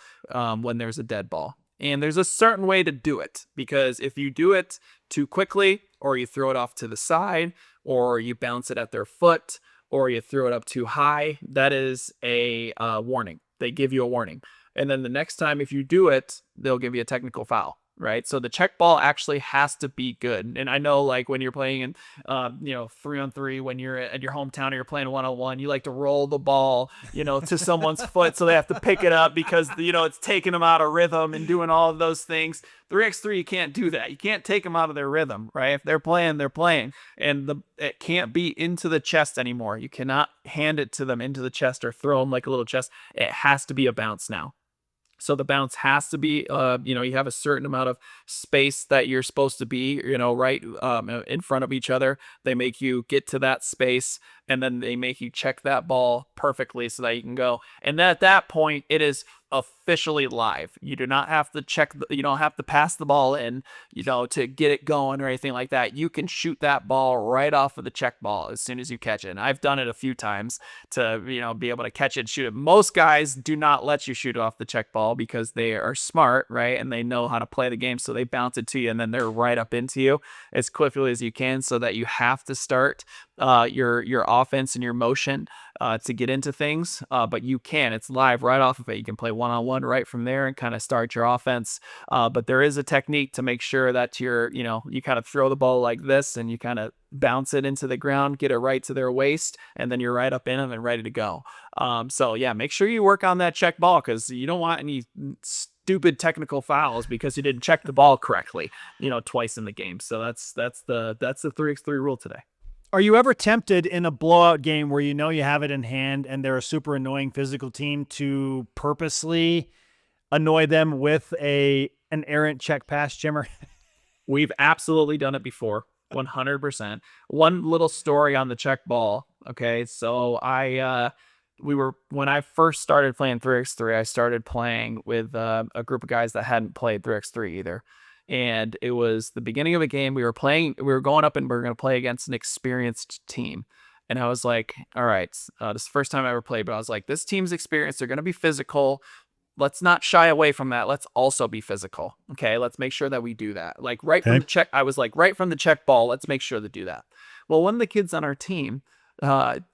when there's a dead ball. And there's a certain way to do it, because if you do it too quickly, or you throw it off to the side, or you bounce it at their foot, or you throw it up too high, that is a warning. They give you a warning. And then the next time if you do it, they'll give you a technical foul. Right. So the check ball actually has to be good. And I know, like, when you're playing in, 3-on-3, when you're at your hometown or you're playing 1-on-1, you like to roll the ball, to someone's foot. So they have to pick it up because, it's taking them out of rhythm and doing all of those things. 3x3, you can't do that. You can't take them out of their rhythm. Right. If they're playing, they're playing. And it can't be into the chest anymore. You cannot hand it to them into the chest or throw them like a little chest. It has to be a bounce now. So the bounce has to be, you have a certain amount of space that you're supposed to be, right in front of each other. They make you get to that space, and then they make you check that ball perfectly so that you can go. And at that point, it is officially live. You do not have to you don't have to pass the ball in, to get it going or anything like that. You can shoot that ball right off of the check ball as soon as you catch it. And I've done it a few times to, be able to catch it and shoot it. Most guys do not let you shoot it off the check ball because they are smart, right? And they know how to play the game. So they bounce it to you and then they're right up into you as quickly as you can, so that you have to start your offense and your motion to get into things, but you can. It's live right off of it. You can play 1-on-1 right from there and kind of start your offense. But there is a technique to make sure that you kind of throw the ball like this and you kind of bounce it into the ground, get it right to their waist, and then you're right up in them and ready to go. So yeah, make sure you work on that check ball, because you don't want any stupid technical fouls because you didn't check the ball correctly, twice in the game. So that's the 3x3 rule today. Are you ever tempted in a blowout game where you have it in hand and they're a super annoying physical team to purposely annoy them with an errant check pass, Jimmer? We've absolutely done it before, 100%. One little story on the check ball. Okay, so when I first started playing 3x3, I started playing with a group of guys that hadn't played 3x3 either. And it was the beginning of a game. We were going up and we were going to play against an experienced team. And I was like, all right, this is the first time I ever played, but I was like, this team's experienced. They're going to be physical. Let's not shy away from that. Let's also be physical. Okay, let's make sure that we do that. Like from the check, I was like, right from the check ball, let's make sure to do that. Well, one of the kids on our team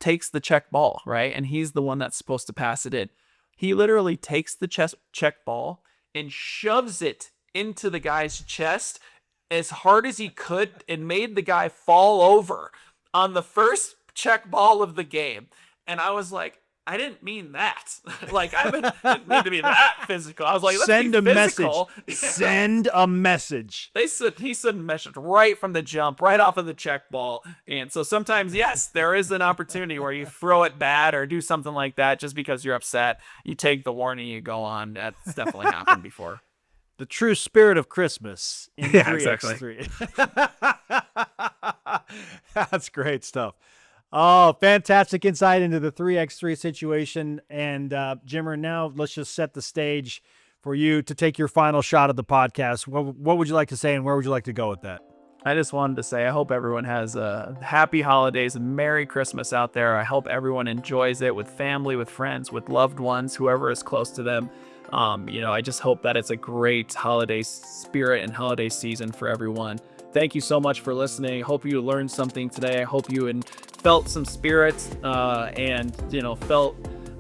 takes the check ball, right? And he's the one that's supposed to pass it in. He literally takes the check ball and shoves it into the guy's chest as hard as he could and made the guy fall over on the first check ball of the game. And I was like, I didn't mean that. Like, I didn't mean to be that physical. I was like, let's Send be a physical. message. Send a message. He sent a message right from the jump, right off of the check ball. And so sometimes, yes, there is an opportunity where you throw it bad or do something like that just because you're upset. You take the warning, you go on. That's definitely happened before. The true spirit of Christmas in Yeah, 3x3. That's great stuff. Oh, fantastic insight into the 3x3 situation. And Jimmer, now let's just set the stage for you to take your final shot of the podcast. What would you like to say, and where would you like to go with that? I just wanted to say I hope everyone has a happy holidays and Merry Christmas out there. I hope everyone enjoys it with family, with friends, with loved ones, whoever is close to them. I just hope that it's a great holiday spirit and holiday season for everyone. Thank you so much for listening. Hope you learned something today. I hope you felt some spirits and felt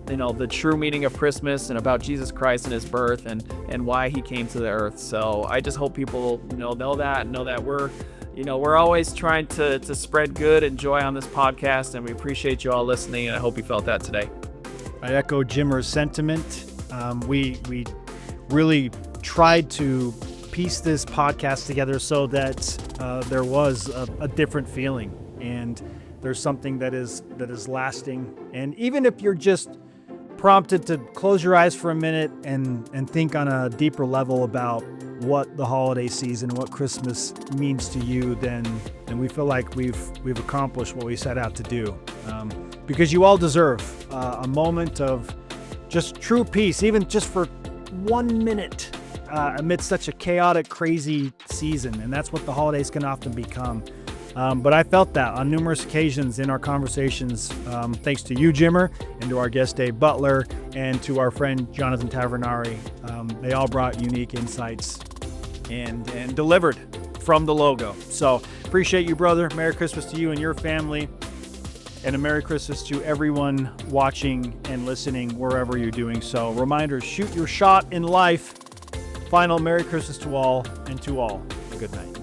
the true meaning of Christmas and about Jesus Christ and his birth and why he came to the earth. So I just hope people know that we're always trying to spread good and joy on this podcast, and we appreciate you all listening, and I hope you felt that today. I echo Jimmer's sentiment. We really tried to piece this podcast together so that there was a different feeling, and there's something that is lasting. And even if you're just prompted to close your eyes for a minute and think on a deeper level about what the holiday season, what Christmas means to you, then we feel like we've accomplished what we set out to do. Because you all deserve a moment of just true peace, even just for 1 minute amidst such a chaotic, crazy season. And that's what the holidays can often become. But I felt that on numerous occasions in our conversations, thanks to you, Jimmer, and to our guest, Dave Butler, and to our friend, Jonathan Tavernari. They all brought unique insights and delivered from the logo. So appreciate you, brother. Merry Christmas to you and your family. And a Merry Christmas to everyone watching and listening wherever you're doing so. Reminder, shoot your shot in life. Final Merry Christmas to all, and to all, a good night.